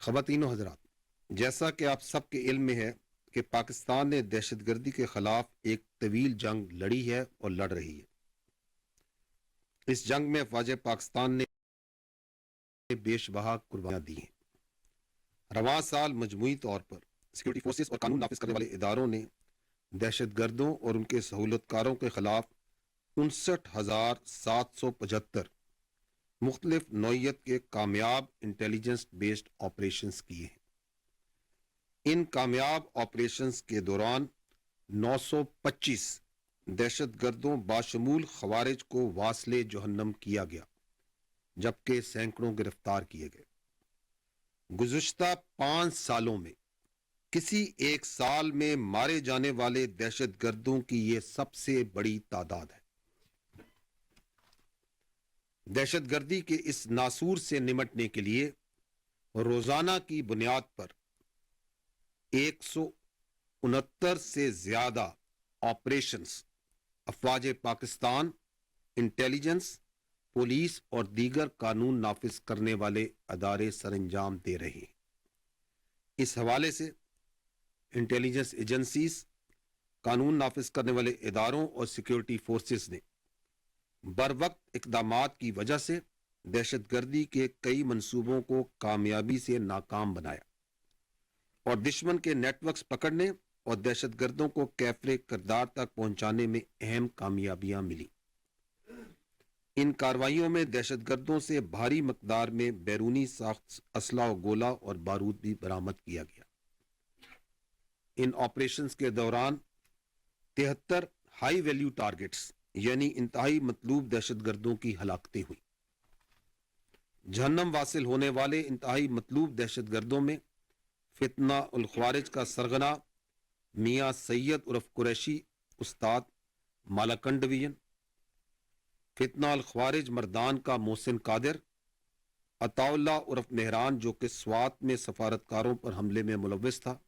خواتین و حضرات، جیسا کہ آپ سب کے علم میں ہے کہ پاکستان نے دہشت گردی کے خلاف ایک طویل جنگ لڑی ہے اور لڑ رہی ہے۔ اس جنگ میں افواج پاکستان نے بے شبہ قربانیاں دی ہیں۔ رواں سال مجموعی طور پر سیکورٹی فورسز اور قانون نافذ کرنے والے اداروں نے دہشت گردوں اور ان کے سہولت کاروں کے خلاف 59,775 مختلف نوعیت کے کامیاب انٹیلیجنس بیسڈ آپریشنز کیے ہیں۔ ان کامیاب آپریشنز کے دوران 925 دہشت گردوں باشمول خوارج کو واصل جہنم کیا گیا، جبکہ سینکڑوں گرفتار کیے گئے۔ گزشتہ 5 سالوں میں کسی ایک سال میں مارے جانے والے دہشت گردوں کی یہ سب سے بڑی تعداد ہے۔ دہشت گردی کے اس ناسور سے نمٹنے کے لیے روزانہ کی بنیاد پر 169 سے زیادہ آپریشنز افواج پاکستان، انٹیلیجنس، پولیس اور دیگر قانون نافذ کرنے والے ادارے سر انجام دے رہے ہیں۔ اس حوالے سے انٹیلیجنس ایجنسیز، قانون نافذ کرنے والے اداروں اور سیکیورٹی فورسز نے بروقت اقدامات کی وجہ سے دہشت گردی کے کئی منصوبوں کو کامیابی سے ناکام بنایا اور دشمن کے نیٹ ورکس پکڑنے اور دہشت گردوں کو کیفر کردار تک پہنچانے میں اہم کامیابیاں ملی۔ ان کارروائیوں میں دہشت گردوں سے بھاری مقدار میں بیرونی ساخت اسلحہ و گولہ اور بارود بھی برآمد کیا گیا۔ ان آپریشنز کے دوران 73 ہائی ویلیو ٹارگٹس یعنی انتہائی مطلوب دہشت گردوں کی ہلاکتیں ہوئیں۔ جہنم واصل ہونے والے انتہائی مطلوب دہشت گردوں میں فتنہ الخوارج کا سرغنہ میاں سید عرف قریشی استاد مالاکنڈ ڈویژن، فتنہ الخوارج مردان کا محسن قادر، عطا اللہ عرف مہران جو کہ سوات میں سفارتکاروں پر حملے میں ملوث تھا،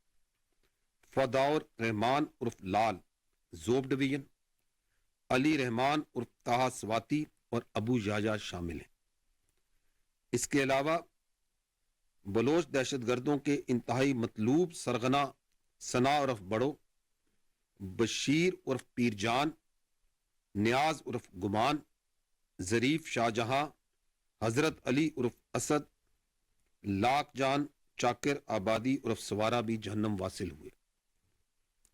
فداور رحمان عرف لال زوب ڈویژن، علی رحمان عرف طاہا سواتی اور ابو یحییٰ شامل ہیں۔ اس کے علاوہ بلوچ دہشت گردوں کے انتہائی مطلوب سرغنہ ثنا عرف بڑو، بشیر عرف پیر جان، نیاز عرف گمان، ظریف شاہ جہاں، حضرت علی عرف اسد، لاکھ جان چاکر آبادی عرف سوارہ بھی جہنم واصل ہوئے۔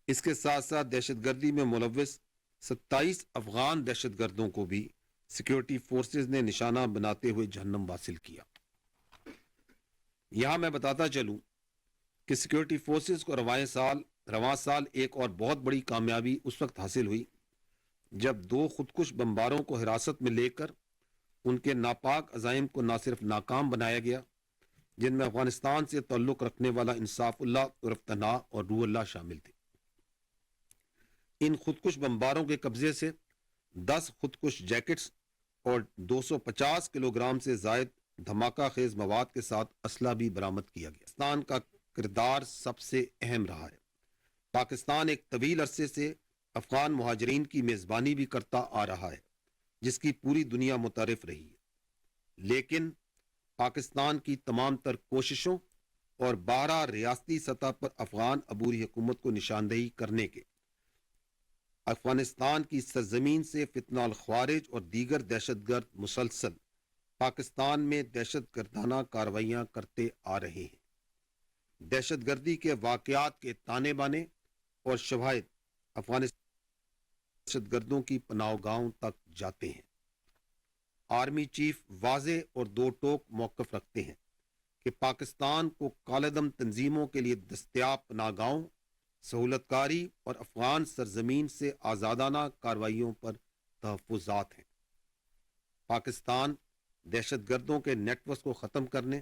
اس کے ساتھ ساتھ دہشت گردی میں ملوث 27 افغان دہشت گردوں کو بھی سیکیورٹی فورسز نے نشانہ بناتے ہوئے جہنم واصل کیا۔ یہاں میں بتاتا چلوں کہ سیکیورٹی فورسز کو رواں سال ایک اور بہت بڑی کامیابی اس وقت حاصل ہوئی جب 2 خودکش بمباروں کو حراست میں لے کر ان کے ناپاک عزائم کو نہ صرف ناکام بنایا گیا، جن میں افغانستان سے تعلق رکھنے والا انصاف اللہ عرف تنہا اور روح اللہ شامل تھے۔ ان خودکش بمباروں کے قبضے سے 10 خودکش جیکٹس اور 250 کلو گرام سے زائد دھماکہ خیز مواد کے ساتھ اسلحہ بھی برآمد کیا گیا۔ پاکستان کا کردار سب سے اہم رہا ہے۔ پاکستان ایک طویل عرصے سے افغان مہاجرین کی میزبانی بھی کرتا آ رہا ہے، جس کی پوری دنیا متعارف رہی ہے، لیکن پاکستان کی تمام تر کوششوں اور 12 ریاستی سطح پر افغان عبوری حکومت کو نشاندہی کرنے کے افغانستان کی سرزمین سے فتنہ الخوارج اور دیگر دہشت گرد مسلسل پاکستان میں دہشت گردانہ کارروائیاں کرتے آ رہے ہیں۔ دہشت گردی کے واقعات کے تانے بانے اور شواہد افغانستان دہشت گردوں کی پناہ گاہوں تک جاتے ہیں۔ آرمی چیف واضح اور 2 ٹوک موقف رکھتے ہیں کہ پاکستان کو کالعدم تنظیموں کے لیے دستیاب پناہ گاہوں، سہولت کاری اور افغان سرزمین سے آزادانہ کارروائیوں پر تحفظات ہیں۔ پاکستان دہشت گردوں کے نیٹ ورکس کو ختم کرنے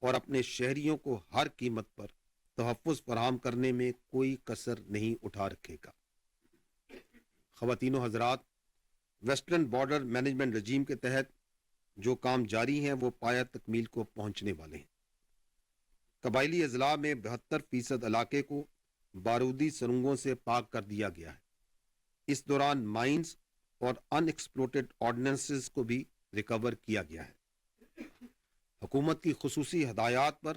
اور اپنے شہریوں کو ہر قیمت پر تحفظ فراہم کرنے میں کوئی کسر نہیں اٹھا رکھے گا۔ خواتین و حضرات، ویسٹرن بارڈر مینجمنٹ رجیم کے تحت جو کام جاری ہیں وہ پایہ تکمیل کو پہنچنے والے ہیں۔ قبائلی اضلاع میں 72% علاقے کو بارودی سرنگوں سے پاک کر دیا گیا ہے۔ اس دوران مائنز اور ان ایکسپلوٹڈ آرڈیننسز کو بھی ریکور کیا گیا ہے۔ حکومت کی خصوصی ہدایات پر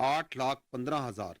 8,15,000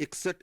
61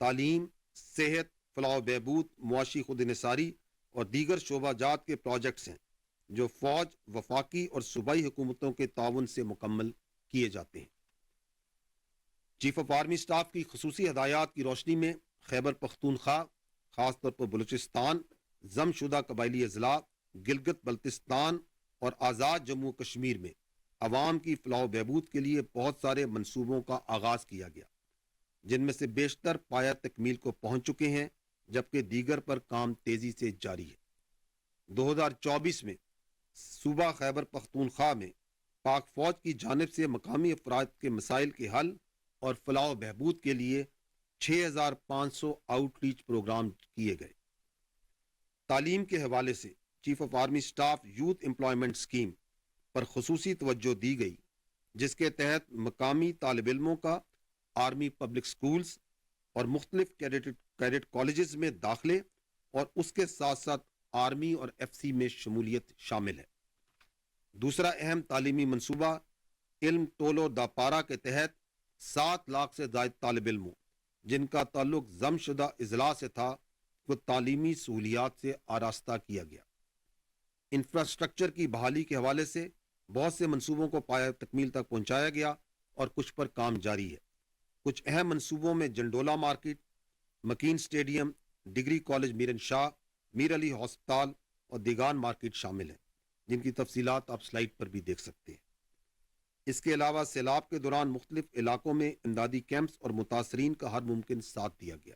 تعلیم، صحت، فلاح و بہبود، معاشی خود انحصاری اور دیگر شعبہ جات کے پروجیکٹس ہیں جو فوج، وفاقی اور صوبائی حکومتوں کے تعاون سے مکمل کیے جاتے ہیں۔ چیف آف آرمی سٹاف کی خصوصی ہدایات کی روشنی میں خیبر پختونخوا، خاص طور پر بلوچستان، ضم شدہ قبائلی اضلاع، گلگت بلتستان اور آزاد جموں کشمیر میں عوام کی فلاح و بہبود کے لیے بہت سارے منصوبوں کا آغاز کیا گیا، جن میں سے بیشتر پایہ تکمیل کو پہنچ چکے ہیں، جبکہ دیگر پر کام تیزی سے جاری ہے۔ 2024 میں صوبہ خیبر پختونخوا میں پاک فوج کی جانب سے مقامی افراد کے مسائل کے حل اور فلاح و بہبود کے لیے 6500 آؤٹ ریچ پروگرام کیے گئے۔ تعلیم کے حوالے سے chief of army staff youth employment scheme پر خصوصی توجہ دی گئی، جس کے تحت مقامی طالب علموں کا آرمی پبلک سکولز اور مختلف کیڈٹ کالجز میں داخلے اور اس کے ساتھ ساتھ آرمی اور ایف سی میں شمولیت شامل ہے۔ دوسرا اہم تعلیمی منصوبہ علم ٹولو دا پارا کے تحت 7 لاکھ سے زائد طالب علموں جن کا تعلق ضم شدہ اضلاع سے تھا کو تعلیمی سہولیات سے آراستہ کیا گیا۔ انفراسٹرکچر کی بحالی کے حوالے سے بہت سے منصوبوں کو پایہ تکمیل تک پہنچایا گیا اور کچھ پر کام جاری ہے۔ کچھ اہم منصوبوں میں جنڈولا مارکیٹ، مکین سٹیڈیم، ڈگری کالج میرن شاہ، میر علی ہسپتال اور دیگان مارکیٹ شامل ہیں، جن کی تفصیلات آپ سلائیڈ پر بھی دیکھ سکتے ہیں۔ اس کے علاوہ سیلاب کے دوران مختلف علاقوں میں امدادی کیمپس اور متاثرین کا ہر ممکن ساتھ دیا گیا۔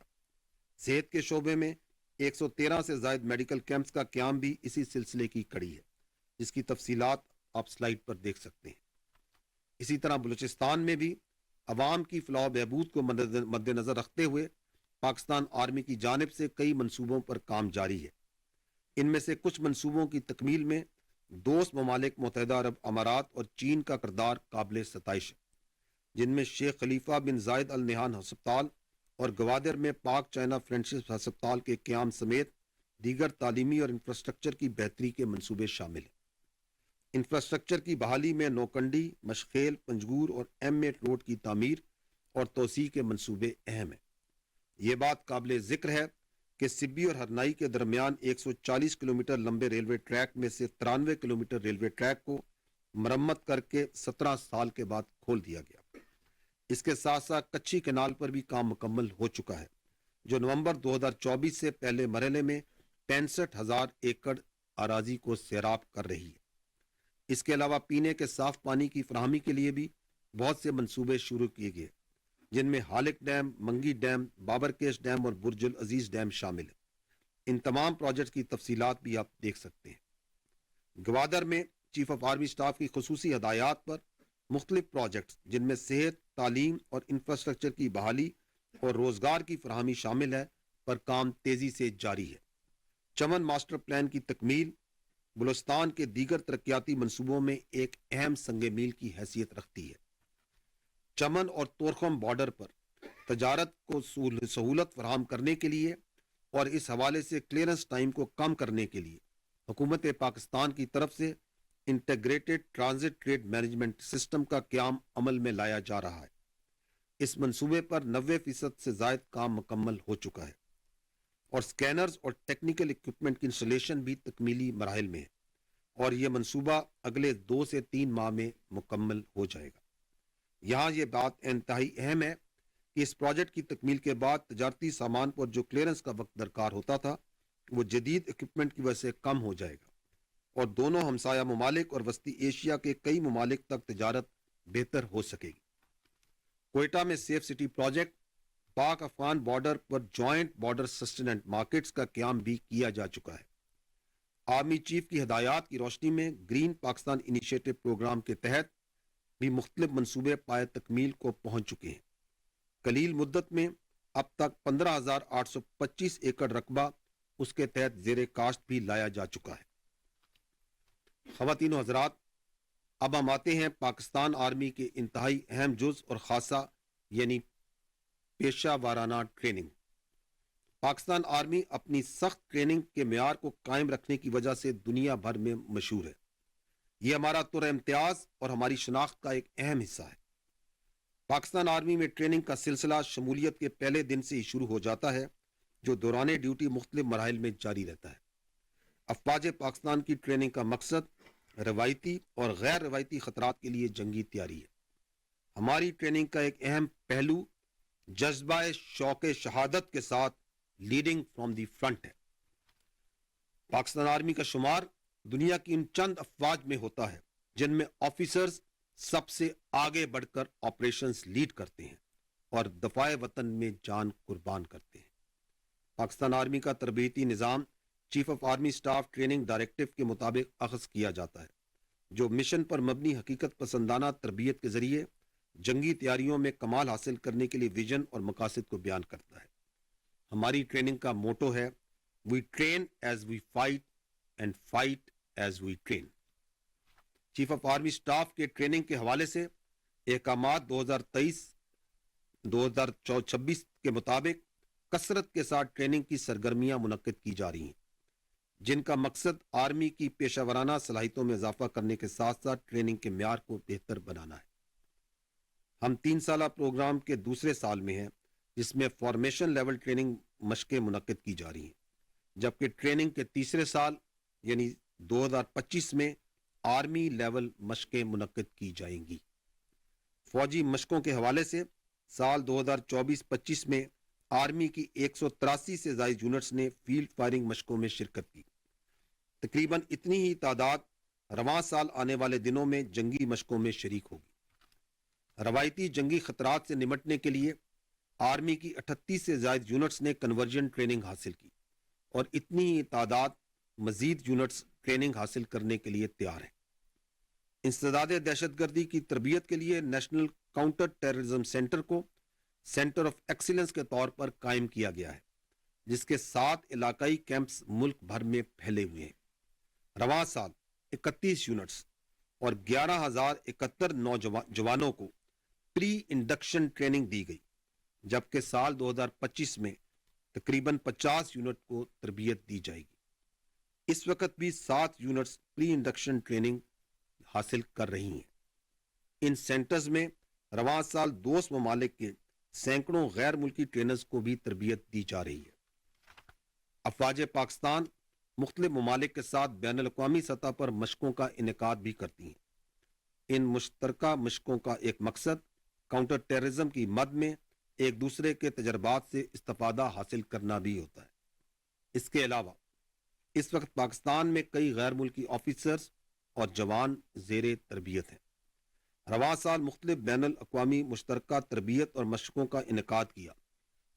صحت کے شعبے میں 113 سے زائد میڈیکل کیمپس کا قیام بھی اسی سلسلے کی کڑی ہے، جس کی تفصیلات آپ سلائیڈ پر دیکھ سکتے ہیں۔ اسی طرح بلوچستان میں بھی عوام کی فلاح و بہبود کو مد نظر رکھتے ہوئے پاکستان آرمی کی جانب سے کئی منصوبوں پر کام جاری ہے۔ ان میں سے کچھ منصوبوں کی تکمیل میں دوست ممالک متحدہ عرب امارات اور چین کا کردار قابل ستائش ہے، جن میں شیخ خلیفہ بن زائد ال نہیان ہسپتال اور گوادر میں پاک چائنا فرینڈشپ ہسپتال کے قیام سمیت دیگر تعلیمی اور انفراسٹرکچر کی بہتری کے منصوبے شامل ہیں۔ انفراسٹرکچر کی بحالی میں نوکنڈی، مشخیل، پنجگور اور ایم اے روڈ کی تعمیر اور توسیع کے منصوبے اہم ہیں۔ یہ بات قابل ذکر ہے کہ سبی اور ہرنائی کے درمیان 140 کلومیٹر لمبے ریلوے ٹریک میں سے 93 کلومیٹر ریلوے ٹریک کو مرمت کر کے 17 سال کے بعد کھول دیا گیا۔ اس کے ساتھ ساتھ کچھی کنال پر بھی کام مکمل ہو چکا ہے، جو نومبر 2024 سے پہلے مرحلے میں 65,000 ایکڑ اراضی کو سیراب کر رہی ہے۔ اس کے علاوہ پینے کے صاف پانی کی فراہمی کے لیے بھی بہت سے منصوبے شروع کیے گئے، جن میں ہالک ڈیم، منگی ڈیم، بابرکیش ڈیم اور برج العزیز ڈیم شامل ہیں۔ ان تمام پروجیکٹ کی تفصیلات بھی آپ دیکھ سکتے ہیں۔ گوادر میں چیف آف آرمی سٹاف کی خصوصی ہدایات پر مختلف پروجیکٹس، جن میں صحت، تعلیم اور انفراسٹرکچر کی بحالی اور روزگار کی فراہمی شامل ہے، پر کام تیزی سے جاری ہے۔ چمن ماسٹر پلان کی تکمیل بلوچستان کے دیگر ترقیاتی منصوبوں میں ایک اہم سنگ میل کی حیثیت رکھتی ہے۔ چمن اور تورخم بارڈر پر تجارت کو سہولت فراہم کرنے کے لیے اور اس حوالے سے کلیئرنس ٹائم کو کم کرنے کے لیے حکومت پاکستان کی طرف سے integrated transit trade management system کا قیام عمل میں لایا جا رہا ہے۔ اس منصوبے پر 90% سے زائد کام مکمل ہو چکا ہے اور سکینرز اور ٹیکنیکل اکوپمنٹ کی انسٹالیشن بھی تکمیلی مراحل میں ہے، اور یہ منصوبہ اگلے 2 سے 3 ماہ میں مکمل ہو جائے گا۔ یہاں یہ بات انتہائی اہم ہے کہ اس پروجیکٹ کی تکمیل کے بعد تجارتی سامان پر جو کلیئرنس کا وقت درکار ہوتا تھا، وہ جدید اکوپمنٹ کی وجہ سے کم ہو جائے گا، اور دونوں ہمسایہ ممالک اور وسطی ایشیا کے کئی ممالک تک تجارت بہتر ہو سکے گی۔ کوئٹہ میں safe city project, Pak Afghan border پر جوائنٹ بارڈر سسٹیننٹ مارکیٹس کا قیام بھی کیا جا چکا ہے۔ آرمی چیف کی ہدایات کی روشنی میں گرین پاکستان انیشیٹو پروگرام کے تحت بھی مختلف منصوبے پائے تکمیل کو پہنچ چکے ہیں۔ قلیل مدت میں اب تک 15,825 ایکڑ رقبہ اس کے تحت زیر کاشت بھی لایا جا چکا ہے۔ خواتین و حضرات، اب ہم آتے ہیں پاکستان آرمی کے انتہائی اہم جز اور خاصہ، یعنی پیشہ وارانہ ٹریننگ۔ پاکستان آرمی اپنی سخت ٹریننگ کے معیار کو قائم رکھنے کی وجہ سے دنیا بھر میں مشہور ہے۔ یہ ہمارا تر امتیاز اور ہماری شناخت کا ایک اہم حصہ ہے۔ پاکستان آرمی میں ٹریننگ کا سلسلہ شمولیت کے پہلے دن سے ہی شروع ہو جاتا ہے، جو دوران ڈیوٹی مختلف مراحل میں جاری رہتا ہے۔ افواج پاکستان کی ٹریننگ کا مقصد روایتی اور غیر روایتی خطرات کے لیے جنگی تیاری ہے۔ ہماری ٹریننگ کا ایک اہم پہلو جذبہ شوق شہادت کے ساتھ لیڈنگ فرام دی فرنٹ ہے۔ پاکستان آرمی کا شمار دنیا کی ان چند افواج میں ہوتا ہے جن میں آفیسرز سب سے آگے بڑھ کر آپریشنز لیڈ کرتے ہیں اور دفاع وطن میں جان قربان کرتے ہیں۔ پاکستان آرمی کا تربیتی نظام chief of army staff training directive کے مطابق اخذ کیا جاتا ہے، جو مشن پر مبنی حقیقت پسندانہ تربیت کے ذریعے جنگی تیاریوں میں کمال حاصل کرنے کے لیے ویژن اور مقاصد کو بیان کرتا ہے۔ ہماری ٹریننگ کا موٹو ہے we train as we fight and fight as we train. Chief of army staff کے ٹریننگ کے حوالے سے احکامات 2023-2026 کے مطابق کثرت کے ساتھ ٹریننگ کی سرگرمیاں منعقد کی جا رہی ہیں، جن کا مقصد آرمی کی پیشہ ورانہ صلاحیتوں میں اضافہ کرنے کے ساتھ ساتھ ٹریننگ کے معیار کو بہتر بنانا ہے۔ ہم 3 سالہ پروگرام کے دوسرے سال میں ہیں، جس میں فارمیشن لیول ٹریننگ مشقیں منعقد کی جا رہی ہیں، جبکہ ٹریننگ کے تیسرے سال یعنی 2025 میں آرمی لیول مشقیں منعقد کی جائیں گی۔ فوجی مشقوں کے حوالے سے سال 2024-25 میں آرمی کی 183 سے زائد یونٹس نے فیلڈ فائرنگ مشقوں میں شرکت کی۔ تقریباً اتنی ہی تعداد رواں سال آنے والے دنوں میں جنگی مشقوں میں شریک ہوگی۔ روایتی جنگی خطرات سے نمٹنے کے لیے آرمی کی 38 سے زائد یونٹس نے کنورژن ٹریننگ حاصل کی اور اتنی ہی تعداد مزید یونٹس ٹریننگ حاصل کرنے کے لیے تیار ہیں۔ انسداد دہشت گردی کی تربیت کے لیے نیشنل کاؤنٹر ٹیررزم سینٹر کو سینٹر آف ایکسیلنس کے طور پر قائم کیا گیا ہے، جس کے 7 علاقائی کیمپس ملک بھر میں پھیلے ہوئے ہیں۔ رواں سال 31 یونٹس اور 11,071 نوجوانوں کو پری انڈکشن ٹریننگ دی گئی، جبکہ سال 2025 میں تقریباً 50 یونٹ کو تربیت دی جائے گی۔ اس وقت بھی 7 یونٹس پری انڈکشن ٹریننگ حاصل کر رہی ہیں۔ ان سینٹرز میں رواں سال دوست ممالک کے سینکڑوں غیر ملکی ٹرینرز کو بھی تربیت دی جا رہی ہے۔ افواج پاکستان مختلف ممالک کے ساتھ بین الاقوامی سطح پر مشقوں کا انعقاد بھی کرتی ہیں۔ ان مشترکہ مشقوں کا ایک مقصد کاؤنٹر ٹیررزم کی مد میں ایک دوسرے کے تجربات سے استفادہ حاصل کرنا بھی ہوتا ہے۔ اس کے علاوہ اس وقت پاکستان میں کئی غیر ملکی آفیسرز اور جوان زیر تربیت ہیں۔ رواں سال مختلف بین الاقوامی مشترکہ تربیت اور مشقوں کا انعقاد کیا،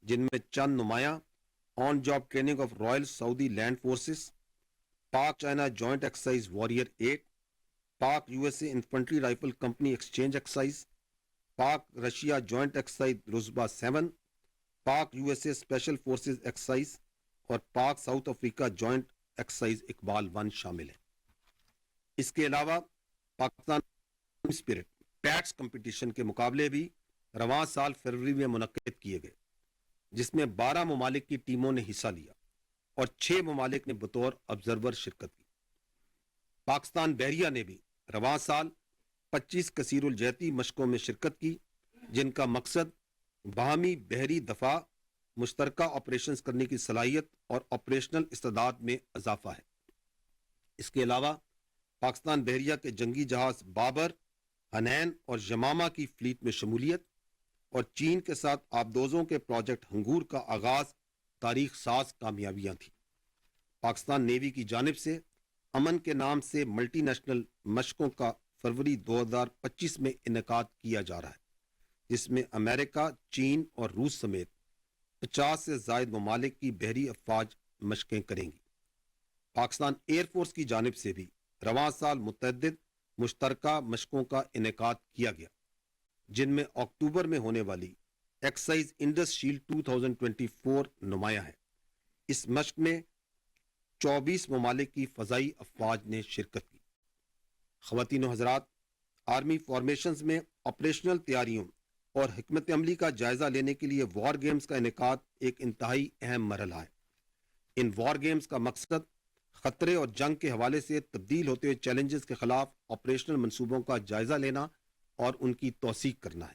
جن میں چند نمایاں on job training of royal Saudi land forces, Pak China joint exercise warrior 8، Pak U S A infantry rifle company exchange exercise, Pak Russia joint exercise رزبہ 7، Pak U S A special forces exercise اور Pak South Africa joint exercise Iqbal 1 شامل ہیں۔ اس کے علاوہ Pakistan spirit pets competition کے مقابلے بھی رواں سال فروری میں منعقد کیے گئے، جس میں 12 ممالک کی ٹیموں نے حصہ لیا اور 6 ممالک نے بطور آبزرور شرکت کی۔ پاکستان بحریہ نے بھی رواں سال 25 کثیر الجہتی مشقوں میں شرکت کی، جن کا مقصد باہمی بحری دفاع، مشترکہ آپریشنز کرنے کی صلاحیت اور آپریشنل استعداد میں اضافہ ہے۔ اس کے علاوہ پاکستان بحریہ کے جنگی جہاز بابر، حنین اور یمامہ کی فلیٹ میں شمولیت اور چین کے ساتھ آبدوزوں کے پروجیکٹ ہنگور کا آغاز تاریخ ساز کامیابیاں تھیں۔ پاکستان نیوی کی جانب سے امن کے نام سے ملٹی نیشنل مشقوں کا فروری 2025 میں انعقاد کیا جا رہا ہے، جس میں امریکہ، چین اور روس سمیت 50 سے زائد ممالک کی بحری افواج مشقیں کریں گی۔ پاکستان ایئر فورس کی جانب سے بھی رواں سال متعدد مشترکہ مشقوں کا انعقاد کیا گیا، جن میں اکتوبر میں ہونے والی ایکسرسائز انڈس شیلڈ 2024 نمایاں ہے۔ اس مشق میں 24 ممالک کی فضائی افواج نے شرکت کی۔ خواتین و حضرات، آرمی فارمیشنز میں آپریشنل تیاریوں اور حکمت عملی کا جائزہ لینے کے لیے وار گیمز کا انعقاد ایک انتہائی اہم مرحلہ ہے۔ ان وار گیمز کا مقصد خطرے اور جنگ کے حوالے سے تبدیل ہوتے ہوئے چیلنجز کے خلاف آپریشنل منصوبوں کا جائزہ لینا اور ان کی توثیق کرنا ہے۔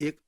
1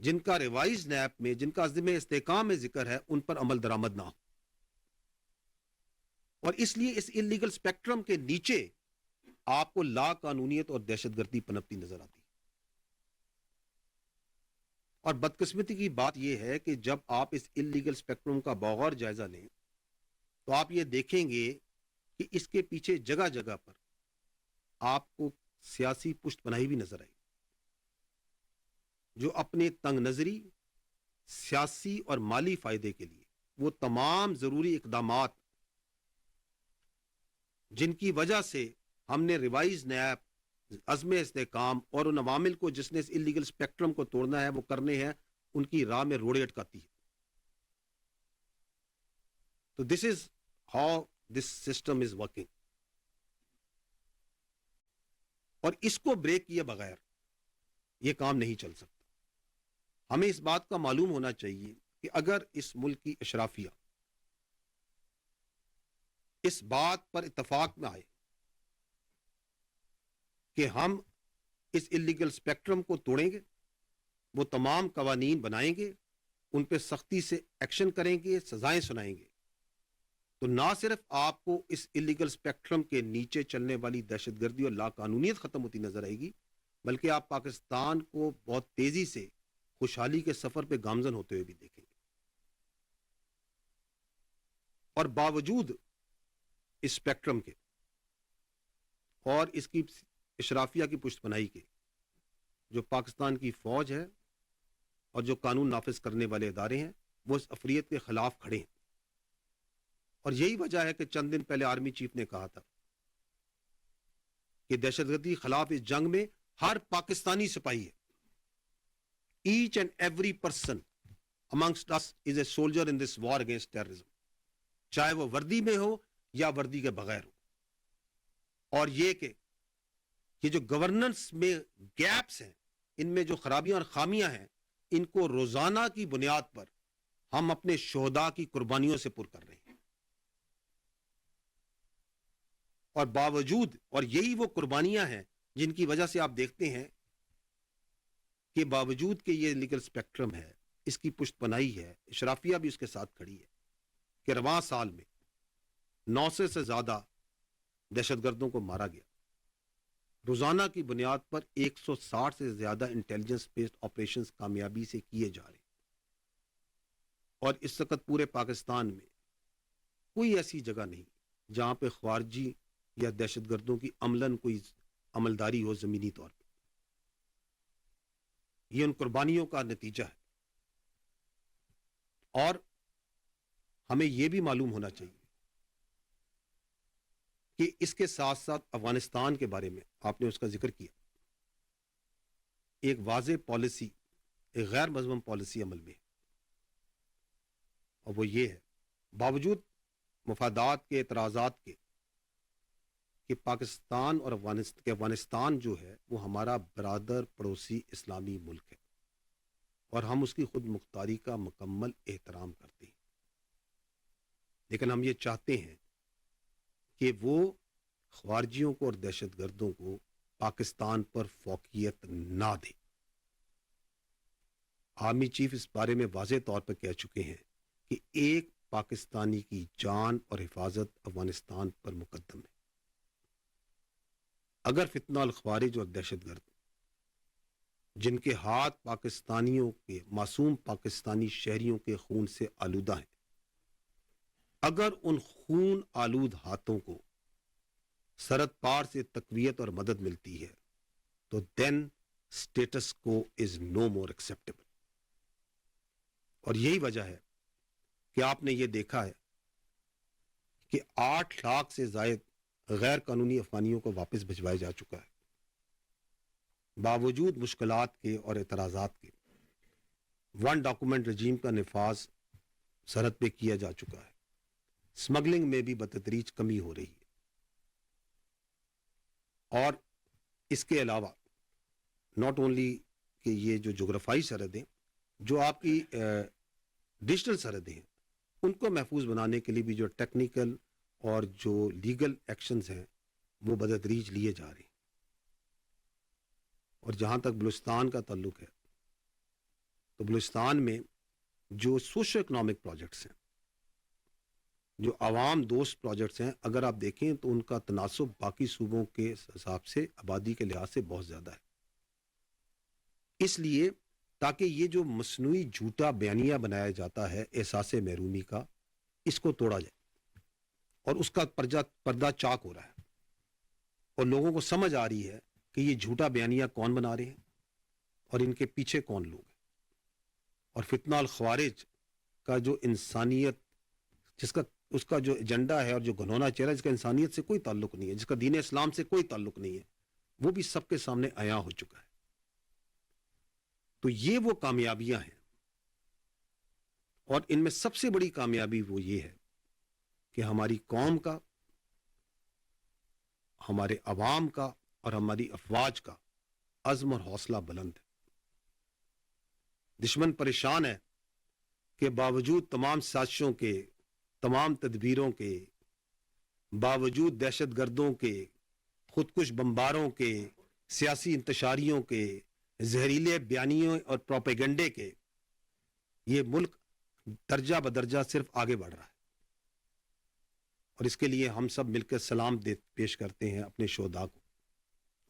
جن کا ریوائز نیب میں، جن کا عزم استحکام میں ذکر ہے، ان پر عمل درآمد نہ ہو. اور اس لیے اس انلیگل اسپیکٹرم کے نیچے آپ کو لا قانونیت اور دہشت گردی پنپتی نظر آتی. اور بدقسمتی کی بات یہ ہے کہ جب آپ اس انلیگل اسپیکٹرم کا بغور جائزہ لیں تو آپ یہ دیکھیں گے کہ اس کے پیچھے جگہ جگہ پر آپ کو سیاسی پشت پناہی بھی نظر آئی، جو اپنے تنگ نظری، سیاسی اور مالی فائدے کے لیے وہ تمام ضروری اقدامات جن کی وجہ سے ہم نے ریوائز نیب، عزم استحکام اور ان عوامل کو جس نے اس انلیگل اسپیکٹرم کو توڑنا ہے وہ کرنے ہیں، ان کی راہ میں روڑے اٹکاتی ہے. تو this is how this system is working. اور اس کو بریک کیے بغیر یہ کام نہیں چل سکتا. ہمیں اس بات کا معلوم ہونا چاہیے کہ اگر اس ملک کی اشرافیہ اس بات پر اتفاق میں آئے کہ ہم اس انلیگل اسپیکٹرم کو توڑیں گے، وہ تمام قوانین بنائیں گے، ان پہ سختی سے ایکشن کریں گے، سزائیں سنائیں گے، تو نہ صرف آپ کو اس انلیگل اسپیکٹرم کے نیچے چلنے والی دہشت گردی اور لا قانونیت ختم ہوتی نظر آئے گی، بلکہ آپ پاکستان کو بہت تیزی سے خوشحالی کے سفر پہ گامزن ہوتے ہوئے بھی دیکھیں گے. اور باوجود اس اسپیکٹرم کے اور اس کی اشرافیہ کی پشت پناہی کے، جو پاکستان کی فوج ہے اور جو قانون نافذ کرنے والے ادارے ہیں، وہ اس افریت کے خلاف کھڑے ہیں. اور یہی وجہ ہے کہ چند دن پہلے آرمی چیف نے کہا تھا کہ دہشت گردی خلاف اس جنگ میں ہر پاکستانی سپاہی ہے. Each and every person amongst us is a soldier in this war against terrorism. چاہے وہ وردی میں ہو یا وردی کے بغیر ہو. اور یہ جو گورننس میں گیپس ہیں، ان میں جو خرابیاں اور خامیاں ہیں، ان کو روزانہ کی بنیاد پر ہم اپنے شہداء کی قربانیوں سے پر کر رہے ہیں. اور باوجود، اور یہی وہ قربانیاں ہیں جن کی وجہ سے آپ دیکھتے ہیں کہ باوجود کہ یہ لیگل اسپیکٹرم ہے، اس کی پشت پناہی ہے، اشرافیہ بھی اس کے ساتھ کھڑی ہے، کہ رواں سال میں 900 سے زیادہ دہشت گردوں کو مارا گیا. روزانہ کی بنیاد پر 160 سے زیادہ انٹیلیجنس بیسڈ آپریشنز کامیابی سے کیے جا رہے ہیں. اور اس وقت پورے پاکستان میں کوئی ایسی جگہ نہیں جہاں پہ خارجی یا دہشت گردوں کی عملاً کوئی عملداری ہو زمینی طور پہ. یہ ان قربانیوں کا نتیجہ ہے. اور ہمیں یہ بھی معلوم ہونا چاہیے کہ اس کے ساتھ ساتھ افغانستان کے بارے میں آپ نے اس کا ذکر کیا، ایک واضح پالیسی، ایک غیر مضمون پالیسی عمل میں ہے. اور وہ یہ ہے، باوجود مفادات کے، اعتراضات کے، کہ پاکستان اور افغانستان جو ہے وہ ہمارا برادر پڑوسی اسلامی ملک ہے اور ہم اس کی خود مختاری کا مکمل احترام کرتے ہیں. لیکن ہم یہ چاہتے ہیں کہ وہ خارجیوں کو اور دہشت گردوں کو پاکستان پر فوقیت نہ دے. آرمی چیف اس بارے میں واضح طور پر کہہ چکے ہیں کہ ایک پاکستانی کی جان اور حفاظت افغانستان پر مقدم ہے. اگر فتنہ الخوارج اور دہشت گرد جن کے ہاتھ پاکستانیوں کے، معصوم پاکستانی شہریوں کے خون سے آلودہ ہیں، اگر ان خون آلود ہاتھوں کو سرحد پار سے تقویت اور مدد ملتی ہے تو دین اسٹیٹس کو از نو مور ایکسیپٹیبل. اور یہی وجہ ہے کہ آپ نے یہ دیکھا ہے کہ 8 لاکھ سے زائد غیر قانونی افغانیوں کو واپس بھجوایا جا چکا ہے. باوجود مشکلات کے اور اعتراضات کے، ون ڈاکومنٹ رجیم کا نفاذ سرحد پہ کیا جا چکا ہے. سمگلنگ میں بھی بتدریج کمی ہو رہی ہے. اور اس کے علاوہ ناٹ اونلی کہ یہ جو جغرافائی سرحدیں، جو آپ کی ڈیجیٹل سرحدیں ہیں، ان کو محفوظ بنانے کے لیے بھی جو ٹیکنیکل اور جو لیگل ایکشنز ہیں وہ بتدریج لیے جا رہے ہیں. اور جہاں تک بلوچستان کا تعلق ہے، تو بلوچستان میں جو سوشو اکنامک پروجیکٹس ہیں، جو عوام دوست پروجیکٹس ہیں، اگر آپ دیکھیں تو ان کا تناسب باقی صوبوں کے حساب سے آبادی کے لحاظ سے بہت زیادہ ہے. اس لیے تاکہ یہ جو مصنوعی جھوٹا بیانیہ بنایا جاتا ہے احساس محرومی کا، اس کو توڑا جائے، اور اس کا پردہ چاک ہو رہا ہے، اور لوگوں کو سمجھ آ رہی ہے کہ یہ جھوٹا بیانیہ کون بنا رہے ہیں اور ان کے پیچھے کون لوگ ہیں. اور فتنہ الخوارج کا جو انسانیت، اس کا جو ایجنڈا ہے اور جو گھنونا چہرہ، جس کا انسانیت سے کوئی تعلق نہیں ہے، جس کا دین اسلام سے کوئی تعلق نہیں ہے، وہ بھی سب کے سامنے عیاں ہو چکا ہے. تو یہ وہ کامیابیاں ہیں، اور ان میں سب سے بڑی کامیابی وہ یہ ہے کہ ہماری قوم کا، ہمارے عوام کا اور ہماری افواج کا عزم اور حوصلہ بلند ہے. دشمن پریشان ہے کہ باوجود تمام سازشوں کے، تمام تدبیروں کے، باوجود دہشت گردوں کے، خودکش بمباروں کے، سیاسی انتشاریوں کے، زہریلے بیانیوں اور پروپیگنڈے کے، یہ ملک درجہ بدرجہ صرف آگے بڑھ رہا ہے. اور اس کے لیے ہم سب مل کر سلام پیش کرتے ہیں اپنے شہداء کو،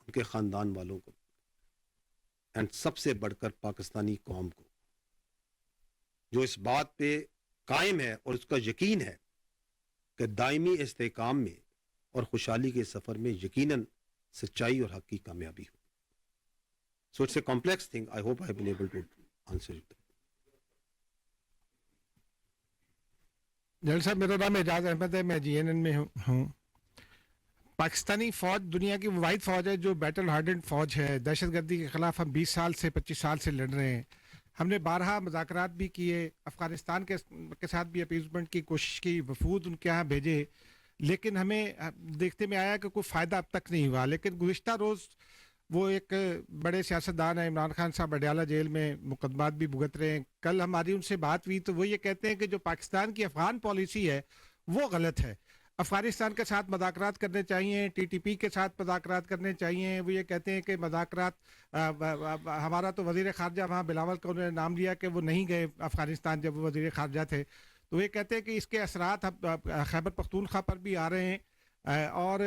ان کے خاندان والوں کو، اینڈ سب سے بڑھ کر پاکستانی قوم کو، جو اس بات پہ قائم ہے اور اس کا یقین ہے کہ دائمی استحکام میں اور خوشحالی کے سفر میں یقیناً سچائی اور حق کی کامیابی ہو. So it's a complex thing. I hope I have been able to answer it. جل صاحب، میرا نام اعجاز احمد ہے، میں GNN میں ہوں. پاکستانی فوج دنیا کی وہ واحد فوج ہے جو بیٹل ہارڈنڈ فوج ہے. دہشت گردی کے خلاف ہم 20 سال سے 25 سال سے لڑ رہے ہیں. ہم نے بارہا مذاکرات بھی کیے، افغانستان کے ساتھ بھی اپیزمنٹ کی کوشش کی، وفود ان کے یہاں بھیجے، لیکن ہمیں دیکھتے میں آیا کہ کوئی فائدہ اب تک نہیں ہوا. لیکن گزشتہ روز وہ ایک بڑے سیاستدان ہیں، عمران خان صاحب اڈیالہ جیل میں مقدمات بھی بھگت رہے ہیں. کل ہماری ان سے بات ہوئی تو وہ یہ کہتے ہیں کہ جو پاکستان کی افغان پالیسی ہے وہ غلط ہے. افغانستان کے ساتھ مذاکرات کرنے چاہیے، TTP کے ساتھ مذاکرات کرنے چاہیے. وہ یہ کہتے ہیں کہ مذاکرات، ہمارا تو وزیر خارجہ وہاں بلاول کا انہوں نے نام لیا کہ وہ نہیں گئے افغانستان جب وہ وزیر خارجہ تھے. تو وہ یہ کہتے ہیں کہ اس کے اثرات خیبر پختونخوا پر بھی آ رہے ہیں، اور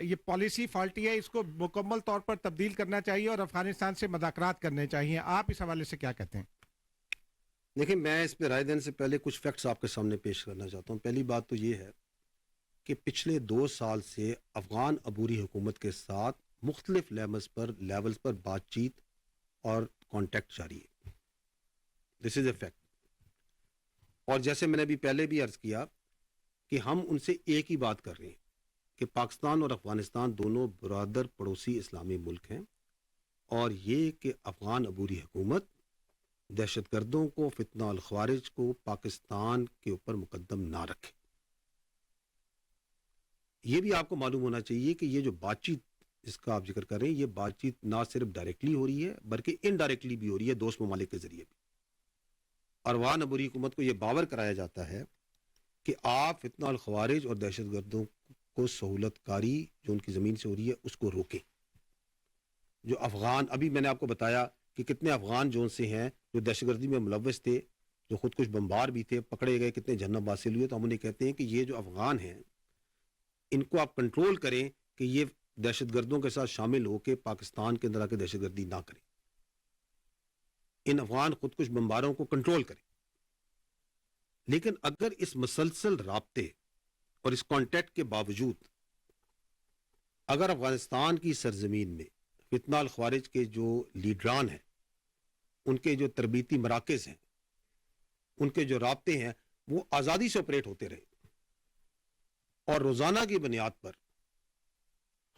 یہ پالیسی فالٹی ہے، اس کو مکمل طور پر تبدیل کرنا چاہیے اور افغانستان سے مذاکرات کرنے چاہیے. آپ اس حوالے سے کیا کہتے ہیں؟ دیکھیں، میں اس پہ رائے دینے سے پہلے کچھ فیکٹس آپ کے سامنے پیش کرنا چاہتا ہوں. پہلی بات تو یہ ہے کہ پچھلے 2 سال سے افغان عبوری حکومت کے ساتھ مختلف لیولز پر بات چیت اور کانٹیکٹ جاری ہے. دس از اے فیکٹ. اور جیسے میں نے ابھی پہلے بھی عرض کیا کہ ہم ان سے ایک ہی بات کر رہے ہیں کہ پاکستان اور افغانستان دونوں برادر پڑوسی اسلامی ملک ہیں، اور یہ کہ افغان عبوری حکومت دہشت گردوں کو، فتنہ الخوارج کو پاکستان کے اوپر مقدم نہ رکھے. یہ بھی آپ کو معلوم ہونا چاہیے کہ یہ جو بات چیت جس کا آپ ذکر کر رہے ہیں، یہ بات چیت نہ صرف ڈائریکٹلی ہو رہی ہے بلکہ انڈائریکٹلی بھی ہو رہی ہے دوست ممالک کے ذریعے بھی. اور افغان عبوری حکومت کو یہ باور کرایا جاتا ہے کہ آپ فتنہ الخوارج اور دہشت گردوں کو سہولت کاری جو ان کی زمین سے ہو رہی ہے اس کو روکیں. جو افغان، ابھی میں نے آپ کو بتایا کہ کتنے افغان جو سے ہیں جو دہشت گردی میں ملوث تھے، جو خودکش بمبار بھی تھے، پکڑے گئے، کتنے جنم حاصل ہوئے. تو ہم انہیں کہتے ہیں کہ یہ جو افغان ہیں ان کو آپ کنٹرول کریں کہ یہ دہشت گردوں کے ساتھ شامل ہو کے پاکستان کے اندر آ کے دہشت گردی نہ کریں. ان افغان خودکش بمباروں کو کنٹرول کریں. لیکن اگر اس مسلسل رابطے اور اس کانٹیکٹ کے باوجود اگر افغانستان کی سرزمین میں فتنہ الخوارج کے جو لیڈران ہیں، ان کے جو تربیتی مراکز ہیں، ان کے جو رابطے ہیں، وہ آزادی سے آپریٹ ہوتے رہے، اور روزانہ کی بنیاد پر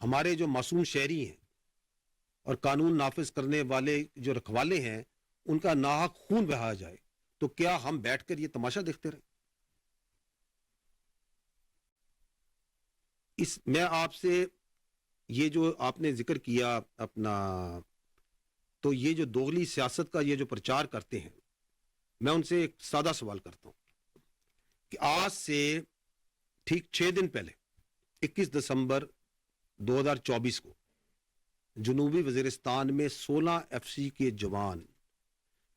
ہمارے جو معصوم شہری ہیں اور قانون نافذ کرنے والے جو رکھوالے ہیں ان کا ناحق خون بہایا جائے، تو کیا ہم بیٹھ کر یہ تماشا دیکھتے رہیں؟ میں آپ سے یہ جو آپ نے ذکر کیا اپنا، تو یہ جو دوغلی سیاست کا یہ جو پرچار کرتے ہیں، میں ان سے ایک سادہ سوال کرتا ہوں کہ آج سے ٹھیک 6 دن پہلے 21 دسمبر 2024 کو جنوبی وزیرستان میں 16 FC کے جوان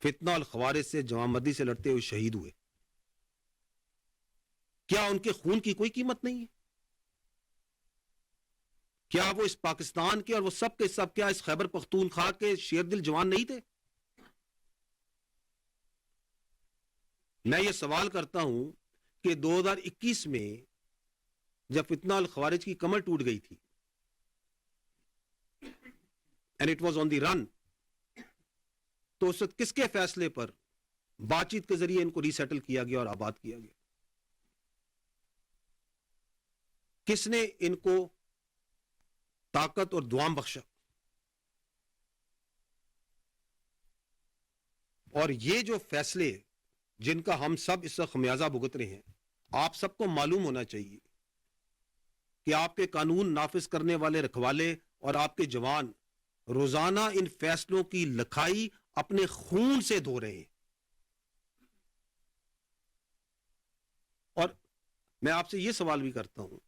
فتنہ الخوارج سے جوانمردی سے لڑتے ہوئے شہید ہوئے. کیا ان کے خون کی کوئی قیمت نہیں ہے؟ کیا وہ اس پاکستان کے اور وہ سب کے سب کیا اس خیبر پختونخوا کے شیر دل جوان نہیں تھے؟ میں یہ سوال کرتا ہوں کہ 2021 میں جب فتنہ الخوارج کی کمر ٹوٹ گئی تھی and it was on the run, تو اس وقت کس کے فیصلے پر بات چیت کے ذریعے ان کو ری سیٹل کیا گیا اور آباد کیا گیا؟ کس نے ان کو طاقت اور دعام بخشا؟ اور یہ جو فیصلے جن کا ہم سب اس وقت خمیازہ بھگت رہے ہیں، آپ سب کو معلوم ہونا چاہیے کہ آپ کے قانون نافذ کرنے والے رکھوالے اور آپ کے جوان روزانہ ان فیصلوں کی لکھائی اپنے خون سے دھو رہے ہیں. اور میں آپ سے یہ سوال بھی کرتا ہوں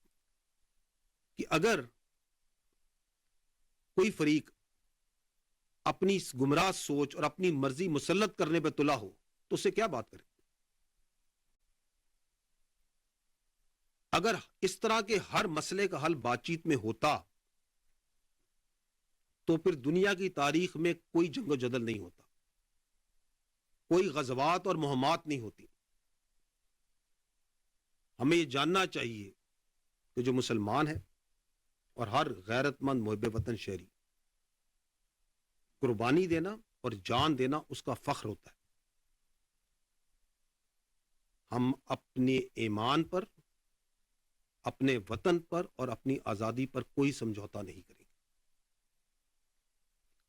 کہ اگر کوئی فریق اپنی گمراہ سوچ اور اپنی مرضی مسلط کرنے پہ تلا ہو تو اسے کیا بات کرے؟ اگر اس طرح کے ہر مسئلے کا حل بات چیت میں ہوتا تو پھر دنیا کی تاریخ میں کوئی جنگ و جدل نہیں ہوتا، کوئی غزوات اور مہمات نہیں ہوتی. ہمیں یہ جاننا چاہیے کہ جو مسلمان ہے اور ہر غیرت مند محب وطن شہری، قربانی دینا اور جان دینا اس کا فخر ہوتا ہے. ہم اپنے ایمان پر، اپنے وطن پر اور اپنی آزادی پر کوئی سمجھوتا نہیں کریں گے.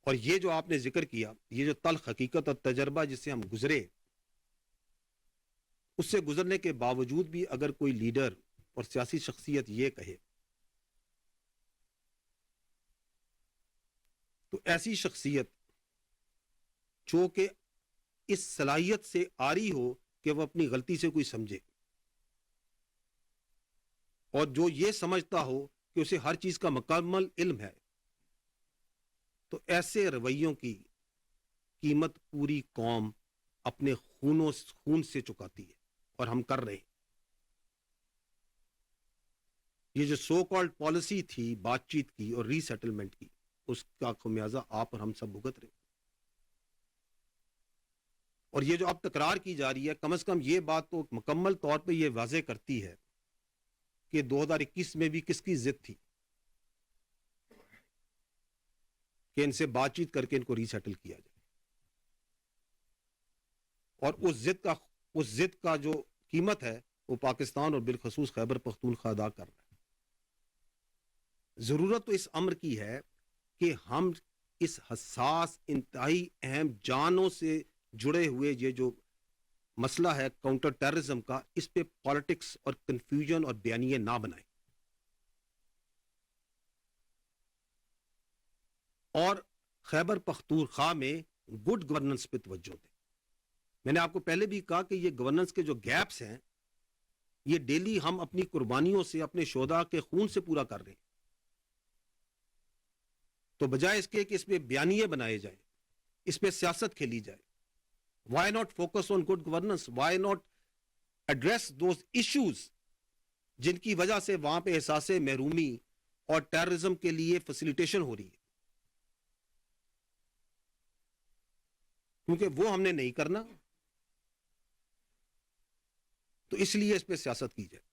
اور یہ جو آپ نے ذکر کیا، یہ جو تلخ حقیقت اور تجربہ جس سے ہم گزرے، اس سے گزرنے کے باوجود بھی اگر کوئی لیڈر اور سیاسی شخصیت یہ کہے تو ایسی شخصیت جو کہ اس صلاحیت سے آری ہو کہ وہ اپنی غلطی سے کوئی سمجھے اور جو یہ سمجھتا ہو کہ اسے ہر چیز کا مکمل علم ہے، تو ایسے رویوں کی قیمت پوری قوم اپنے خون سے چکاتی ہے اور ہم کر رہے ہیں. یہ جو سو کالڈ پالیسی تھی بات چیت کی اور ری سیٹلمنٹ کی، اس کا خمیازہ آپ اور ہم سب بھگت رہے ہیں. اور یہ جو اب تکرار کی جا رہی ہے، کم از کم یہ بات تو مکمل طور پہ یہ واضح کرتی ہے کہ 2021 میں بھی کس کی ضد تھی کہ ان سے بات چیت کر کے ان کو ری سیٹل کیا جائے. اور اس ضد کا جو قیمت ہے وہ پاکستان اور بالخصوص خیبر پختونخوا ادا کر رہا ہے. ضرورت تو اس امر کی ہے کہ ہم اس حساس، انتہائی اہم، جانوں سے جڑے ہوئے یہ جو مسئلہ ہے کاؤنٹر ٹیررزم کا، اس پہ پالیٹکس اور کنفیوژن اور بیانیے نہ بنائیں اور خیبر پختونخوا میں گڈ گورننس پہ توجہ دیں. میں نے آپ کو پہلے بھی کہا کہ یہ گورننس کے جو گیپس ہیں یہ ڈیلی ہم اپنی قربانیوں سے، اپنے شہداء کے خون سے پورا کر رہے ہیں. تو بجائے اس کے کہ اس پہ بیانیے بنائے جائیں، اس پہ سیاست کھیلی جائے، why not focus on good governance? Why not address those issues جن کی وجہ سے وہاں پہ احساس محرومی اور ٹیررزم کے لیے فیسیلیٹیشن ہو رہی ہے؟ کیونکہ وہ ہم نے نہیں کرنا، تو اس لیے اس پہ سیاست کی جائے.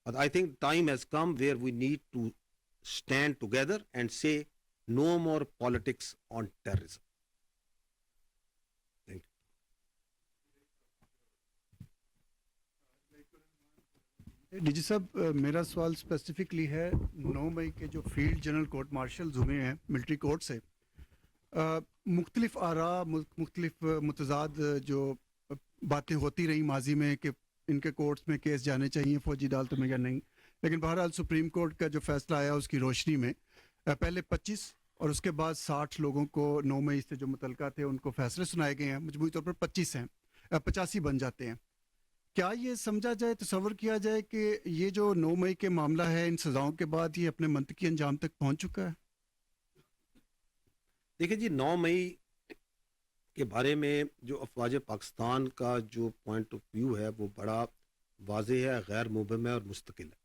But I think time has come where we need to stand together and say no more politics on terrorism. Thank you. D G صاحب، میرا سوال اسپیسیفکلی ہے 9 مئی کے جو فیلڈ جنرل کورٹ مارشلز ہوئے ہیں ملٹری کورٹ سے، مختلف آراء، مختلف متضاد جو باتیں ہوتی رہیں ماضی میں کہ ان کے کورٹس میں کیس جانے چاہیے فوجی عدالتوں میں یا نہیں، لیکن بہرحال سپریم کورٹ کا جو فیصلہ آیا اس کی روشنی میں پہلے 25 اور اس کے بعد 60 لوگوں کو 9 مئی سے جو متعلقہ تھے ان کو فیصلے سنائے گئے ہیں، مجموعی طور پر 25 ہیں، 85 بن جاتے ہیں. کیا یہ سمجھا جائے، تصور کیا جائے کہ یہ جو 9 مئی کے معاملہ ہے ان سزاؤں کے بعد یہ اپنے منطقی انجام تک پہنچ چکا ہے؟ دیکھیں جی، 9 مئی کے بارے میں جو افواج پاکستان کا جو پوائنٹ آف ویو ہے وہ بڑا واضح ہے، غیر مبہم ہے اور مستقل ہے،